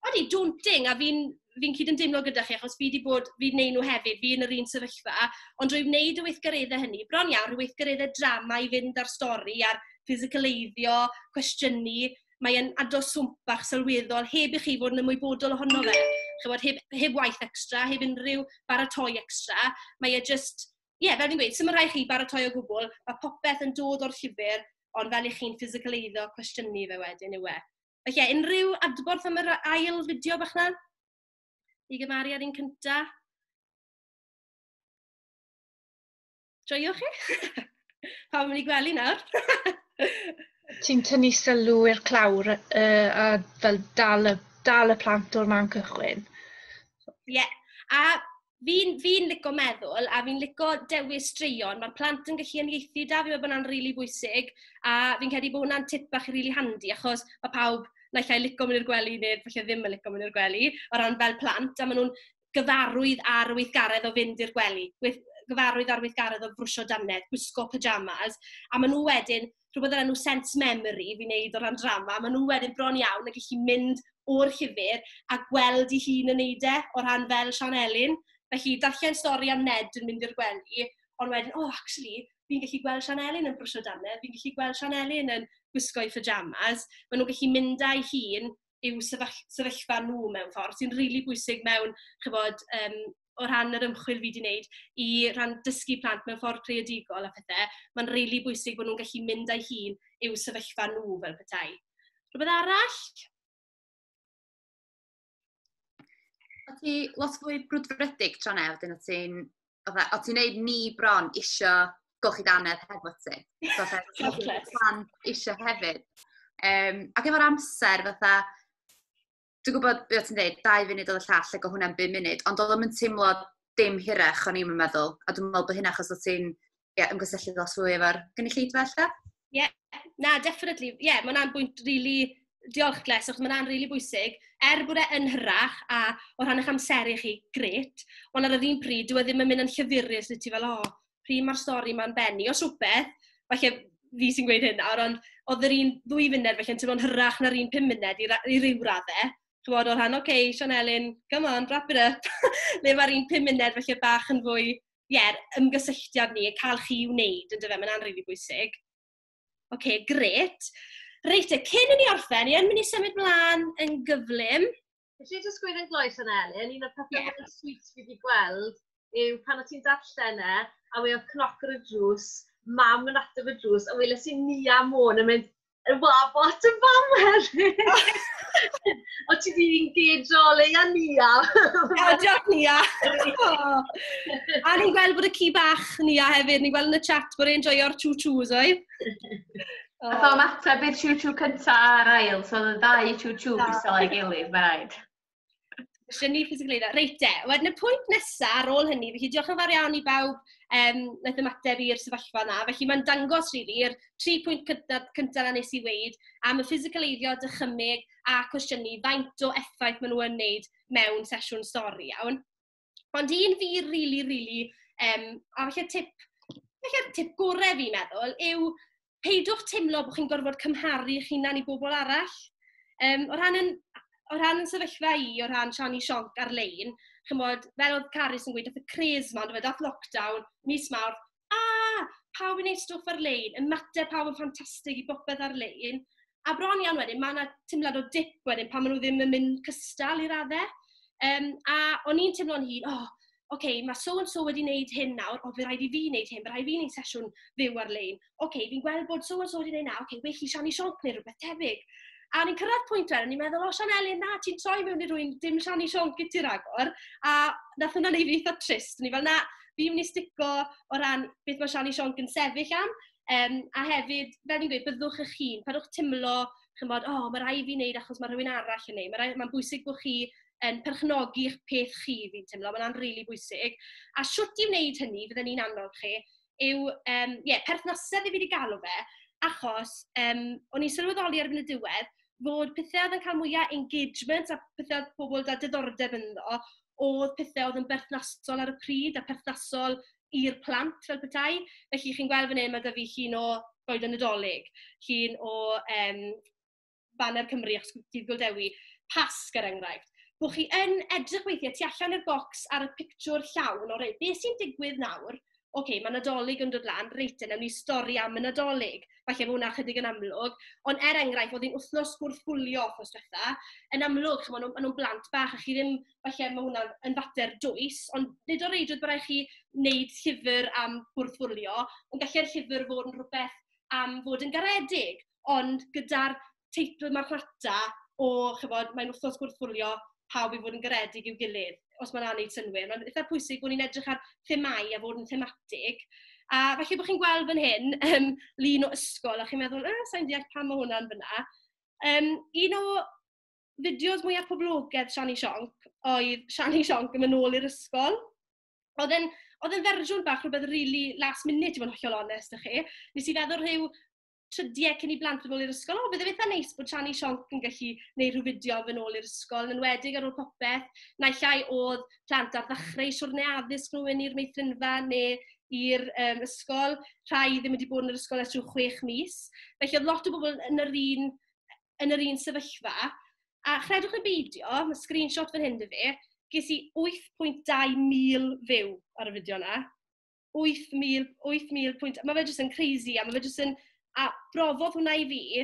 odi, daunting, a fi'n cyd yn deimlo gyda chi, achos fi wedi neud nhw hefyd, fi yn yr un sefyllfa, ond drwy wneud y weithgareddau hynny, bron iawn, rhyw weithgareddau drama i fynd ar stori, ar ffisicaleiddio, cwestiynu, mae'n adros swmpach sylweddol, heb i chi fod yn ymwybodol ohono fe. Chybod, heb waith extra, heb unrhyw baratoi extra, mae e just, fel fi'n gweud, sy'n rhaid chi baratoi o gwbl, mae popeth yn dod o'r llyfr, ond fel i chi'n ffisicaleiddio, cwestiynu fe wedyn yw e. Felly, unrhyw adborth am yr ail fideo bach na? I gymaru ar un cynta? Joio chi? Pawb yn ei gwely nawr? Ti'n tynnu sylw i'r clawr a fel dal y plant o'r man cychwyn? Ie, a fi'n lico meddwl, a fi'n lico dewis straeon, mae'r plant yn gallu uniaethu da, fi bod hwnna'n rili bwysig, a fi'n credu bod hwnna'n tip bach rili handi, achos mae pawb naill ai lico mynd i'r gwely neu falle ddim yn lico mynd i'r gwely, o ran fel plant, a maen nhw'n gyfarwydd ar weithgaredd o fynd i'r gwely, gyfarwydd ar weithgaredd o frwsio dannedd, gwisgo pyjamas, a maen nhw wedyn, rhywbeth yr enw sense memory fi'n neud o ran drama, maen nhw wedyn bron iawn yn gallu mynd o'r llyfr a gweld i hun yn neud o ran fel Sian Elin. Felly, darllen stori am Ned yn mynd i'r gwely, ond wedyn, actually, fi'n gallu gweld Sian Elin yn brwsio dannedd, fi'n gallu gweld Sian Elin yn gwisgo i pyjamas, maen nhw'n gallu mynd â'i hun i'w sefyllfa nhw mewn ffordd, sy'n rili bwysig mewn, o ran yr ymchwil fi wedi wneud, i ran dysgu plant mewn ffordd creadigol a pethau, mae'n rili bwysig bod nhw'n gallu mynd â'i hun i'w sefyllfa nhw fel petai. Rhywbeth arall? O ti lot fwy brwdfrydig tro nef, o ti'n neud ni bron isio golchi dannedd hefo ti. Plant isio hefyd. Ac efo'r amser, dwi'n gwybod beth ti'n dweud, 2 funud oedd y llall, ac o hwnna'n 5 munud, ond oedd yn teimlo dim hirach o'n i'n meddwl, a dwi'n meddwl bod hynna achos o ti'n ymgysylltu ddos fwy efo'r gynulleidfa ella? Ie, na, definitely. Ie, mae hwnna'n bwynt rili diolch Gles, achos mae hwnna'n rili bwysig. Bod yn hyrach a o ran eich amseru chi, gret, ond ar yr un pryd, dwi ddim yn mynd yn llyfurus i ti fel, pryd mae'r stori ma'n benni. Os rhywbeth, falle fi sy'n gweud hynna, ond oedd yr un 2 funud, felly yn teimlo'n hyrach na'r un 5 munud i ryw raddau. Chybod o'r rhan, Sian Elin, come on, wrap it up. Le mae'r un 5 munud, felly bach yn fwy, ymgysylltiad ni, cael chi wneud, yn dyfa, mae'n rili bwysig. Gret. Reit, cyn i ni orffen, ni yn mynd i symud mlaen yn gyflym. Nes i jyst gweud yn gloes yn Elin, un o'r pethau yn sweet fi wedi gweld yw pan o ti'n darllen a we o'n cnoc ar y drws, mam yn ateb y drws, a weles i Nia Môn yn mynd, bot yn fam hefyd. O ti di engage le a Nia. Diolch Nia. A ni'n gweld bod y ci bach Nia hefyd, ni'n gweld yn y chat bod e'n joio'r choo-choos oedd. A ddo mateb i'r choo-choo cynta a'r ail, so oedd y 2 choo-choo gystal ei gilydd, mae'n rhaid. Sy'n ni ffisicleiddio. Reit wedyn y pwynt nesaf ar ôl hynny, felly diolch yn fawr iawn i bawb wnaeth ymateb i'r sefyllfa yna. Felly mae'n dangos i'r 3 pwynt cyntaf na nes i weid am y ffisicaleiddio, dychymyg a cwestiynu faint o effaith maen nhw yn wneud mewn sesiwn stori iawn. Ond un fi rili, a felly tip gorau fi'n meddwl, yw peidwch teimlo bod chi'n gorfod cymharu eich hunan i bobl arall. O ran yn sefyllfa o ran Siani Sionc ar-lein, chymod, fel oedd Carys yn gweud, dath y cres ma, dath lockdown, mis Mawrth, pawb yn neud stwff ar-lein, ymateb pawb yn ffantastig i bopeth ar-lein, a bron iawn wedyn, mae yna teimlad o dip wedyn, pan maen nhw ddim yn mynd cystal i raddau. A o'n i'n teimlo'n hun, mae so-and-so wedi wneud hyn nawr, fe rhaid i fi wneud hyn, fe rhaid i fi wneud sesiwn fyw ar-lein. Fi'n gweld bod so-and-so wedi wneud na, well i Siani Sionc neu rhywbeth tebyg. A ni'n cyrraedd pwynt wedyn, ni'n meddwl, Sian Elin, na, ti'n troi mewn i rwy'n dim Siani Sionc i ti'r agor. A nath hwnna'n ei fi eitha trist. Ni fel, na, fi mynd i stico o ran beth mae Siani Sionc yn sefyll am. A hefyd, fel ni'n gweud, byddwch eich hun, padwch teimlo, chymod, mae rai fi wneud achos mae rhywun arall yn neud. Mae'n bwysig bod chi yn perchnogi eich peth chi, fi'n teimlo, mae hwnna'n rili bwysig. A siwt i wneud hynny, fydden ni'n annog chi, yw perthnasedd i fi wedi galw fe, achos o'n i'n sylweddoli erbyn y diwedd fod pethau oedd yn cael mwyaf engagement a pethau oedd pobl da diddordeb ynddo, oedd pethau oedd yn berthnasol ar y pryd a perthnasol i'r plant fel petai. Felly chi'n gweld fan hyn, mae da fi llun o Goeden Nadolig, llun o Banner Cymru achos dydd Gwldewi, Pasg er enghraifft. Bod chi yn edrych weithiau tu allan i'r bocs ar y pictiwr llawn o rei, beth sy'n digwydd nawr? Mae Nadolig yn dod lan, reit, yna ni stori am y Nadolig. Falle mae hwnna chydig yn amlwg, ond er enghraifft, oedd hi'n wythnos gwrthwylio achos diwetha, yn amlwg, mae nhw'n blant bach, a chi ddim, falle mae hwnna yn fater dwys, ond nid o reidrwydd bod rhaid chi wneud llyfr am gwrthwylio, ond gallai'r llyfr fod yn rhywbeth am fod yn garedig, ond gyda'r teitl marchnata o, mae'n wythnos gwrthwylio, pawb i fod yn garedig i'w gilydd, os mae'n anodd synwyr. Mae'n eitha pwysig bod ni'n edrych ar themau a fod yn thematig. A falle bod chi'n gweld fan hyn, lun o ysgol, a chi'n meddwl, sa'n deall pam mae hwnna'n fyna. Un o fideos mwyaf poblogaidd Siani Sionc oedd Siani Sionc yn mynd nôl i'r ysgol. Oedd yn fersiwn bach rhywbeth really last minute i fod yn hollol onest â chi. Nes i feddwl rhyw trydiau cyn i blant fy nôl i'r ysgol. Bydde eitha neis bod Siani Sionc yn gallu gwneud rhyw fideo fy nôl i'r ysgol, yn enwedig ar ôl popeth. Naill ai oedd plant ar ddechrau siwrne addysg nhw yn i'r meithrinfa neu i'r ysgol. Rhai ddim wedi bod yn yr ysgol ers rhyw 6 mis. Felly oedd lot o bobl yn yr un sefyllfa. A chredwch y beidio, mae screenshot fan hyn dy fi, ges i 8.2 mil fyw ar y fideo yna. 8,000. Mae fe jyst yn crazy, a mae fe jyst yn... A brofodd hwnna i fi,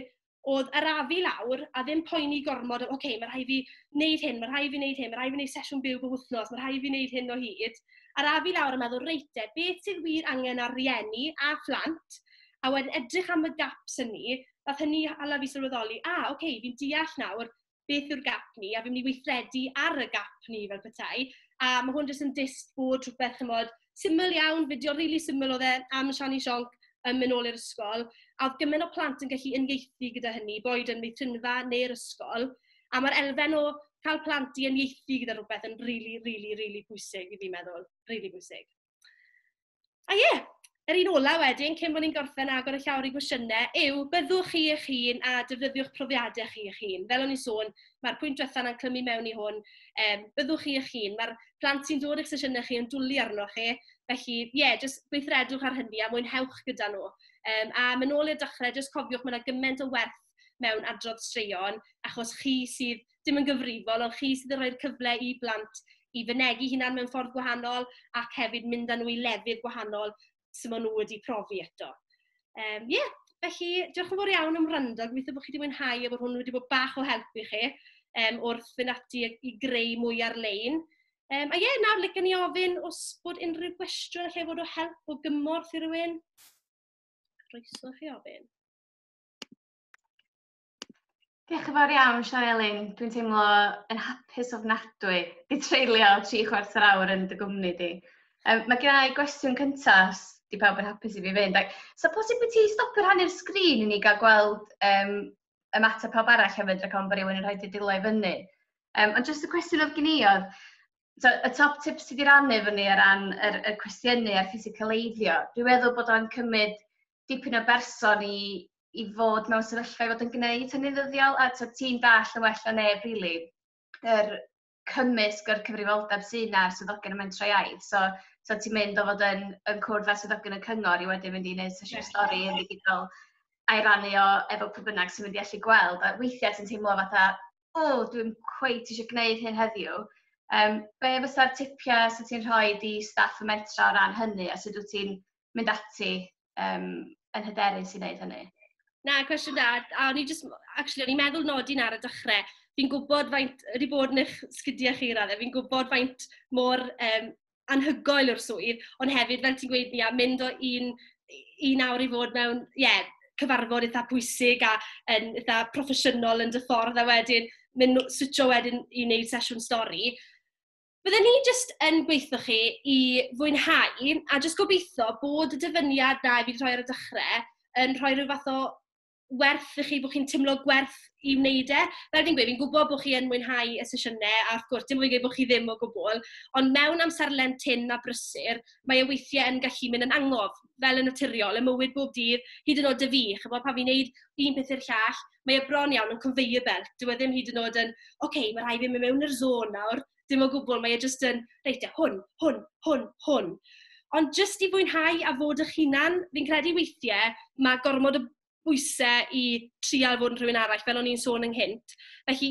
oedd arafu lawr, a ddim poeni gormod, mae rhaid fi wneud hyn, mae rhaid fi wneud hyn, mae rhaid fi wneud sesiwn byw bob wythnos, mae rhaid fi wneud hyn o hyd. Arafu lawr a meddwl, reite, beth sydd wir angen ar rieni a phlant, a wedyn edrych am y gaps hynny, fath hynny ala fi sylweddoli, fi'n deall nawr beth yw'r gap ni, a fi'n mynd i weithredu ar y gap ni fel petai, a mae hwn jyst yn dist bod rhywbeth syml iawn, fideo rili syml oedd e am Siani Sionc yn mynd nôl i'r ysgol, a oedd gymaint o plant yn gallu uniaethu gyda hynny, boed yn meithrinfa neu'r ysgol, a mae'r elfen o cael plant i uniaethu gyda rhywbeth yn rili bwysig i fi'n meddwl, rili bwysig. A yr un ola wedyn, cyn bod ni'n gorffen agor y llawr i gwestiynau, yw byddwch chi eich hun a defnyddiwch profiadau chi eich hun. Fel o'n i'n sôn, mae'r pwynt diwethaf yn clymu mewn i hwn, byddwch chi eich hun. Mae'r plant sy'n dod eich sesiynau chi yn dwlu arno chi, felly, jyst gweithredwch ar hynny a mwynhewch gyda nhw. A mynd nôl i'r dechrau, jyst cofiwch mae yna gymaint o werth mewn adrodd straeon, achos chi sydd dim yn gyfrifol, ond chi sydd yn rhoi'r cyfle i blant i fynegu hunan mewn ffordd gwahanol, ac hefyd mynd â nhw i lefydd gwahanol sy'n nhw wedi profi eto. Felly, diolch yn fawr iawn am wrando, gobeithio bod chi wedi mwynhau a bod hwn wedi bod bach o help i chi wrth fynd ati i greu mwy ar-lein. Nawr, licen ni ofyn os bod unrhyw gwestiwn lle fod o help o gymorth i rywun. Croeso chi ofyn. Diolch yn fawr iawn, Sian Elin. Dwi'n teimlo yn hapus ofnadwy i treulio 3/4 awr yn dy gwmni di. Mae gen i gwestiwn cyntaf, di pawb yn hapus i fi fynd. So, posib bod ti stopio rhannu'r sgrin i ni gael gweld ymateb pawb arall hefyd, ac ond bod rhywun yn rhoi dy dilo i fyny. Ond jyst y cwestiwn oedd gen i oedd, y top tips ti di rannu fyny ar ran y cwestiynu a'r ffisicaleiddio. Dwi'n meddwl bod o'n cymryd dipyn o berson i fod mewn sefyllfa i fod yn gwneud hynny ddyddiol, a ti'n dall yn well o neb, rili, yr cymysg o'r cyfrifoldeb sy'n na'r swyddogion y mentra iaith. So ti'n mynd o fod yn cwrdd â swyddogion y cyngor i wedyn mynd i wneud sesiwn stori yn ddigidol a'i rannu o efo pwy bynnag sy'n mynd i allu gweld. A weithiau ti'n teimlo fatha, dwi'n cweit eisiau gwneud hyn heddiw. Be fysa'r tipiau sy'n ti'n rhoi i staff y mentra o ran hynny, a sut wyt ti'n mynd ati yn hyderus i wneud hynny? Na, cwestiwn da. A o'n i'n meddwl nodyn ar y dechrau. Fi'n gwybod faint, wedi bod yn eich sgidiau chi radde, fi'n gwybod faint mor anhygoel o'r swydd, ond hefyd, fel ti'n gweud, mynd o un awr i fod mewn, cyfarfod eitha pwysig a eitha proffesiynol yn dy ffordd, a wedyn mynd switcho wedyn i wneud sesiwn stori. Byddwn ni jyst yn gweithio chi i fwynhau, a jyst gobeithio bod y dyfyniad na i fi rhoi ar y dechrau yn rhoi rhyw fath o werth i chi, bod chi'n teimlo gwerth i wneud e. Fel fi'n gweud, fi'n gwybod bod chi yn mwynhau y sesiynau, a wrth gwrs, dim fi'n gweud bod chi ddim o gwbl, ond mewn amserlen tyn a brysur, mae y weithiau yn gallu mynd yn angof, fel yn naturiol, y mywyd bob dydd, hyd yn oed y fi, chybod, pa fi'n neud un peth i'r llall, mae y bron iawn yn conveyor belt, dyw e ddim hyd yn oed yn, oce, mae rhaid fi'n mynd mewn i'r zôn nawr, dim o gwbl, mae e jyst yn, reit, hwn. Ond jyst i fwynhau a fod eich hunan, fi'n credu weithiau, mae gormod y bwysau i trial fod yn rhywun arall, fel o'n i'n sôn ynghynt. Felly,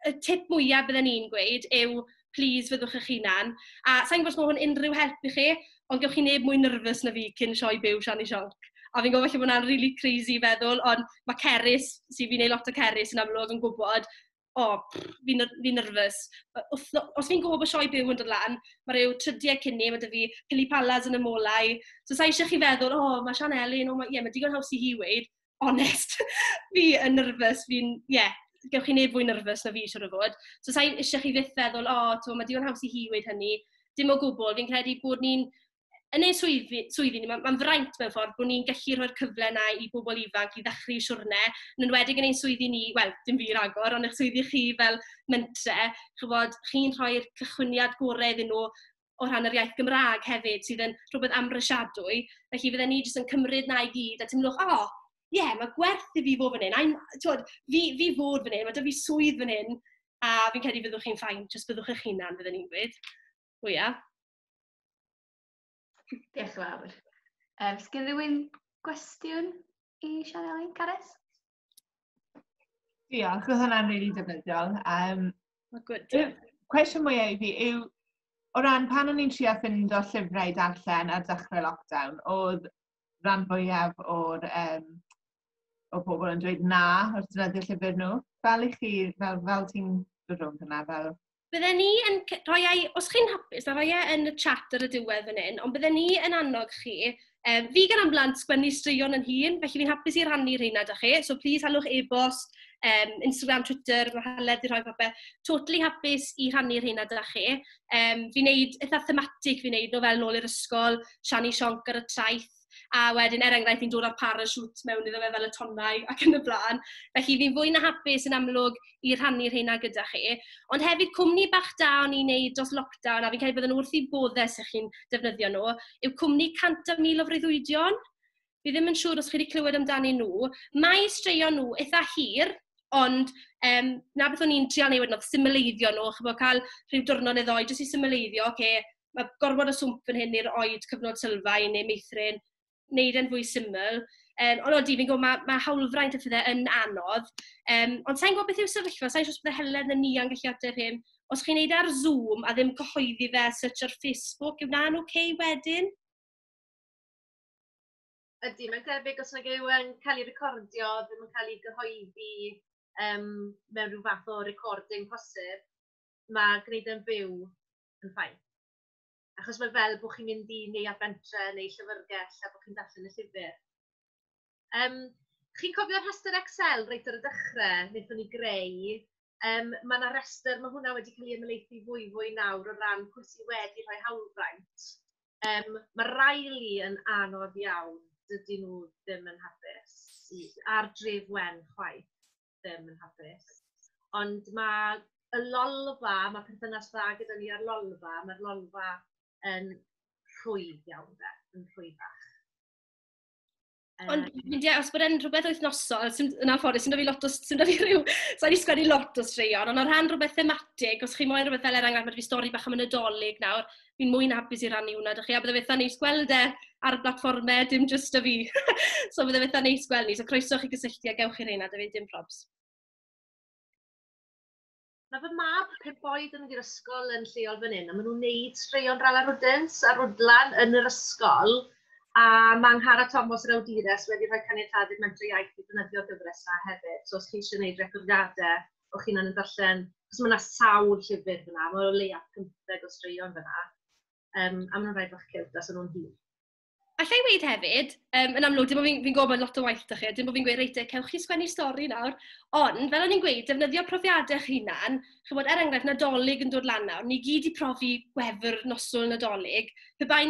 y tip mwyaf bydden ni'n gweud yw, please, fyddwch eich hunan. A sa'n gwybod os mae hwn unrhyw help i chi, ond gewch chi neb mwy nerfus na fi cyn sioe byw Siani Sionc. A fi'n gofio bod hwnna'n really crazy feddwl, ond mae Cerys, sy'n fi'n neud lot o Cerys yn amlwg yn gwybod, fi'n nerfus. Os fi'n gwybod bod sioe byw yn dod lan, mae rhyw trydiau cynni, mae dy fi pili palas yn y molau. So sa eisiau chi feddwl, mae Sian Elin, mae digon haws i hi weid. Honest, fi yn nerfus, gewch chi neb fwy nerfus na fi siwr o fod. So sa eisiau chi fyth feddwl, mae digon haws i hi weid hynny. Dim o gwbl, fi'n credu bod ni'n yn ein swyddi ni, mae'n fraint mewn ffordd bod ni'n gallu rhoi'r cyfle yna i bobl ifanc i ddechrau siwrne, yn enwedig yn ein swyddi ni, wel, dim fi'r agor, ond eich swyddi chi fel mentre, chybod, chi'n rhoi'r cychwyniad gorau iddyn nhw o rhan yr iaith Gymraeg hefyd, sydd yn rhywbeth amrysiadwy, felly fydden ni jyst yn cymryd na i gyd, a teimlwch, mae gwerth i fi fod fan hyn, fi fod fan hyn, mae dy fi swydd fan hyn, a fi'n credu fyddwch chi'n ffain, jyst byddwch eich hunan, fydden ni'n gweud. Wya. Diolch yn fawr. Sgyn rhywun gwestiwn i Sian Elin, Carys? Diolch, oedd hwnna'n rili defnyddiol. Cwestiwn mwyaf i fi yw, o ran pan o'n i'n trio ffind o llyfrau darllen ar dechrau lockdown, oedd rhan fwyaf o'r bobl yn dweud na wrth defnyddio llyfr nhw. Fel i chi, fel ti'n dod rhwng hynna, fel... Bydden ni yn rhoi, os chi'n hapus, na rhoi yn y chat ar y diwedd fan hyn, ond bydden ni yn annog chi, fi gan am blant sgwennu straeon yn hun, felly fi'n hapus i rannu'r rheina da chi, so please halwch e-bost, Instagram, Twitter, mae haledd i rhoi popeth, totally hapus i rannu'r rheina da chi. Fi'n neud eitha thematig, fi'n neud nofel nôl i'r ysgol, Siani Sionc ar y traeth, a wedyn enghraifft fi'n dod â'r parachute mewn iddo fe fel y tonnau ac yn y blaen. Felly fi'n fwy na hapus yn amlwg i rhannu'r rheina gyda chi. Ond hefyd cwmni bach da o'n i'n neud dros lockdown, a fi'n cael bydden nhw wrth i boddau sy'ch chi'n defnyddio nhw, yw cwmni 100,000 o freuddwydion. Fi ddim yn siŵr os chi wedi clywed amdani nhw. Mae straeon nhw eitha hir, ond na beth o'n i'n trial newid nhw, symleiddio nhw, chybod cael rhyw diwrnod neu ddoi, jyst i symleiddio, mae gormod o swmp yn hyn i'r oed cyfnod sylfaen neu meithrin, wneud yn fwy syml. Ond odi, fi'n gwybod mae hawlfraint y ffydau yn anodd. Ond sa'n gwybod beth yw sefyllfa, sa'n siŵr bydde Helen yn ni yn gallu ateb hyn. Os chi'n neud ar Zoom a ddim cyhoeddi fe search ar Facebook, yw na'n oce wedyn? Ydy, mae'n debyg os nag yw yn cael ei recordio, ddim yn cael ei gyhoeddi mewn rhyw fath o recording posib, mae gwneud yn byw yn ffain. Achos mae fel bod chi'n mynd i neu adbentre neu llyfrgell a bod chi'n darllen y llyfr. Chi'n cofio'r rhestr Excel reit ar y dechrau, wnaethon ni greu. Mae yna restr, mae hwnna wedi cael ei ymlaethu fwy nawr o ran pwy sydd wedi rhoi hawlfraint. Mae Riley yn anodd iawn, dydyn nhw ddim yn hapus. A'r dref wen chwaith ddim yn hapus. Ond mae y lolfa, mae perthynas dda gyda ni ar lolfa, mae'r lolfa yn rhwydd iawn de, yn rhwydd bach. Ond os bod e'n rhywbeth wythnosol, yn anffodus, sy'n da fi lot o, sa'n i sgwennu lot o straeon, ond o rhan rhywbeth thematig, os chi moyn rhywbeth fel enghraifft, mae fi stori bach am y Nadolig nawr, fi'n mwy na hapus i rannu hwnna, dych chi, a bydde fetha neis gweld e ar y platfformau, dim just a fi. So bydde fetha neis gweld ni, so croeso chi gysylltu a gewch i'r reina, da fi dim probs. Mae fy mab 5 oed yn mynd i'r ysgol yn lleol fan hyn, a maen nhw'n neud straeon Rala Rwdens a Rwdlan yn yr ysgol, a mae Nghara Thomas yr awdures wedi rhoi caniatad i'r mentre iaith i ddefnyddio gyfres yna hefyd. So os chi eisiau gwneud recordiadau, o chi'n yn darllen, os mae yna sawl llyfr fyna, mae o leia 15 o straeon fyna, a maen nhw'n rhaid o'ch ciwt as yn nhw'n hir. Alla i weid hefyd, yn amlwg, dim bod fi'n gwybod lot o waith da chi, dim bod fi'n gweud reit, cewch chi sgwennu stori nawr, ond fel o'n i'n gweud, defnyddio profiadau eich hunan, chybod, enghraifft, Nadolig yn dod lan nawr, ni gyd i profi gwefr nosol Nadolig, pe bai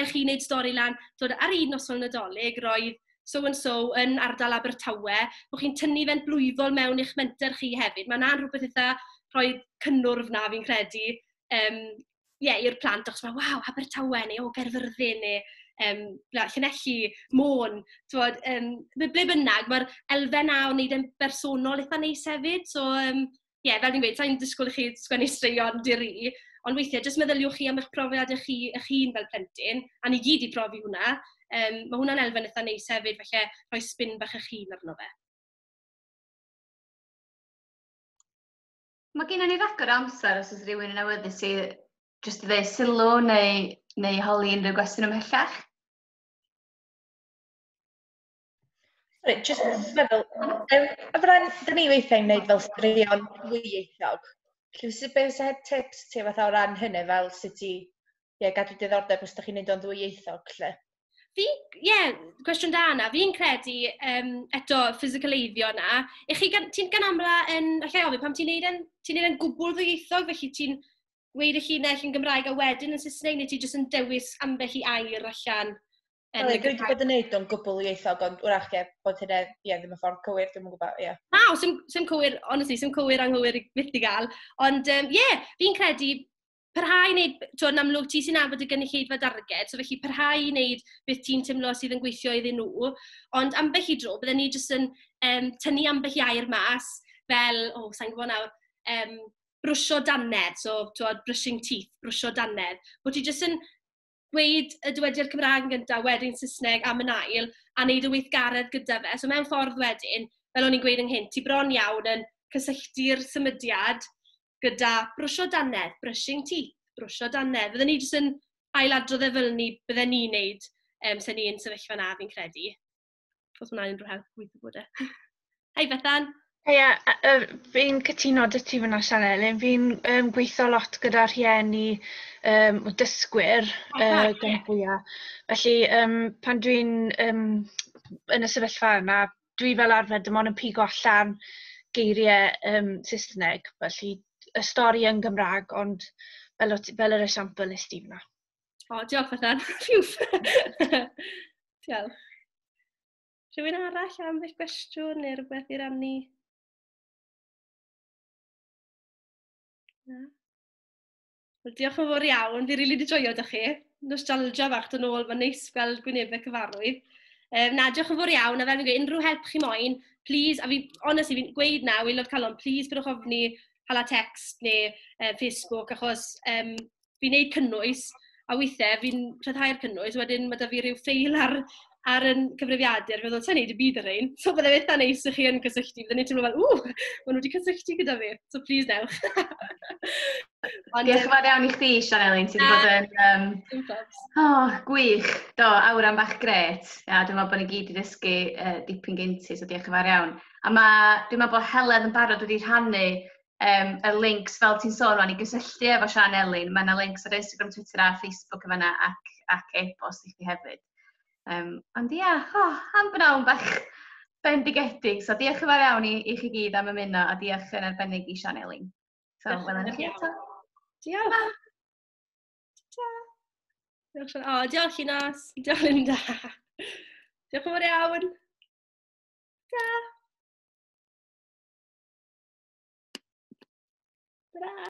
chi wneud stori lan, dod ar un nosol Nadolig, roedd so and so yn ardal Abertawe, bod chi'n tynnu fe'n blwyfol mewn i'ch menter chi hefyd. Mae yna'n rhywbeth eitha rhoi cynnwrf na fi'n credu i'r plant, achos waw, Abertawe neu Gaerfyrddin neu Llanelli, Môn, ble bynnag, mae'r elfen na o wneud yn bersonol eitha neis hefyd. So, fel dwi'n gweud, sa'n disgwyl i chi sgwennu straeon diri, ond weithiau, jyst meddyliwch chi am eich profiad eich hun fel plentyn, a ni gyd i profi hwnna. Mae hwnna'n elfen eitha neis hefyd, felly rhoi spin bach eich hun arno fe. Mae gen i ni ragor amser os oes rhywun yn awyddus i jyst i ddweud sylw neu holi unrhyw gwestiwn ymhellach. Jyst meddwl, a fydda'n dyn ni weithiau'n gwneud fel straeon ddwyieithog. Beth sy'n head tips ti fatha o ran hynny fel sut i gadw diddordeb os ydych chi'n gwneud o'n ddwyieithog lle? Cwestiwn da yna. Fi'n credu eto ffisicaleiddio yna. Ti'n gan amla yn, allai ofyn, pam ti'n neud yn gwbl ddwyieithog, felly ti'n gweud eich hunell yn Gymraeg a wedyn yn Saesneg, neu ti'n jyst yn dewis ambell i air allan? Dwi wedi bod yn neud o'n gwbl ieithog, ond wrach bod hynny ddim yn ffordd cywir, dwi'n gwybod, ie. Sy'n cywir, honestly, sy'n cywir anghywir fyth i gael. Ond, fi'n credu, parhau i wneud, yn amlwg ti sy'n nabod y gynulleidfa darged, so felly parhau i wneud beth ti'n teimlo sydd yn gweithio iddyn nhw, ond ambell i dro, bydden ni jyst yn tynnu ambell i air mas, fel, sa'n gwybod nawr, brwsio dannedd, so brushing teeth, brwsio dannedd, bod ti jyst yn gweud y dywediad Cymraeg yn gyntaf, wedyn Saesneg am yn ail, a wneud y weithgaredd gyda fe. So mewn ffordd wedyn, fel o'n i'n gweud ynghynt, ti bron iawn yn cysylltu'r symudiad gyda brwsio dannedd, brushing teeth, brwsio dannedd. Bydden ni jyst yn ailadrodd e fel ni, bydden ni'n neud sy'n ni'n sefyllfa na fi'n credu. Os hwnna'n unrhyw help gweithio bod e. Hei, Bethan. Fi'n cytuno dy ti fyna, Sianel. Fi'n gweithio lot gyda rhieni o dysgwyr gan fwyaf. Felly, pan dwi'n yn y sefyllfa yna, dwi fel arfer dim ond yn pigo allan geiriau Saesneg. Felly, y stori yn Gymraeg, ond fel yr esiampl nes ti fyna. Diolch, Bethan. Pfiwff. Diolch. Rhywun arall am eich gwestiwn neu rhywbeth i rannu? Diolch yn fawr iawn, fi rili wedi joio â chi. Nostalgia bach dyn ôl, mae'n neis gweld gwynebau cyfarwydd. Diolch yn fawr iawn, a fel fi'n gweud, unrhyw help chi moyn, please, a honestly, fi'n gweud na, Waelod Calon, please, bydwch ofni hala text neu Facebook, achos fi'n neud cynnwys, a weithiau fi'n rhyddhau'r cynnwys, wedyn mae da fi rhyw ffeil ar yn cyfrifiadur, fe ddod sa'n neud y byd ar ein. So bydde eitha neis i chi yn cysylltu, bydde ni'n teimlo fel, maen nhw wedi cysylltu gyda fi, so please newch. Diolch yn fawr iawn i chdi, Sianelin, ti wedi bod yn gwych, awr am bach gret. Dwi'n meddwl bod ni gyd i ddysgu dipyn gynti, so diolch yn fawr iawn. A dwi'n meddwl bod Helen yn barod wedi rhannu y links fel ti'n sôn o'n i gysylltu efo Sianelin. Mae yna links ar Instagram, Twitter a Facebook efo yna ac e-bost i chi hefyd. Ond am bynawn bach bendigedig. So diolch yn fawr iawn i chi gyd am ymuno a diolch yn arbennig i Sianelin. So, welwn chi eto. Diolch. Diolch Inas. Diolch Linda. Diolch yn fawr iawn. Ta.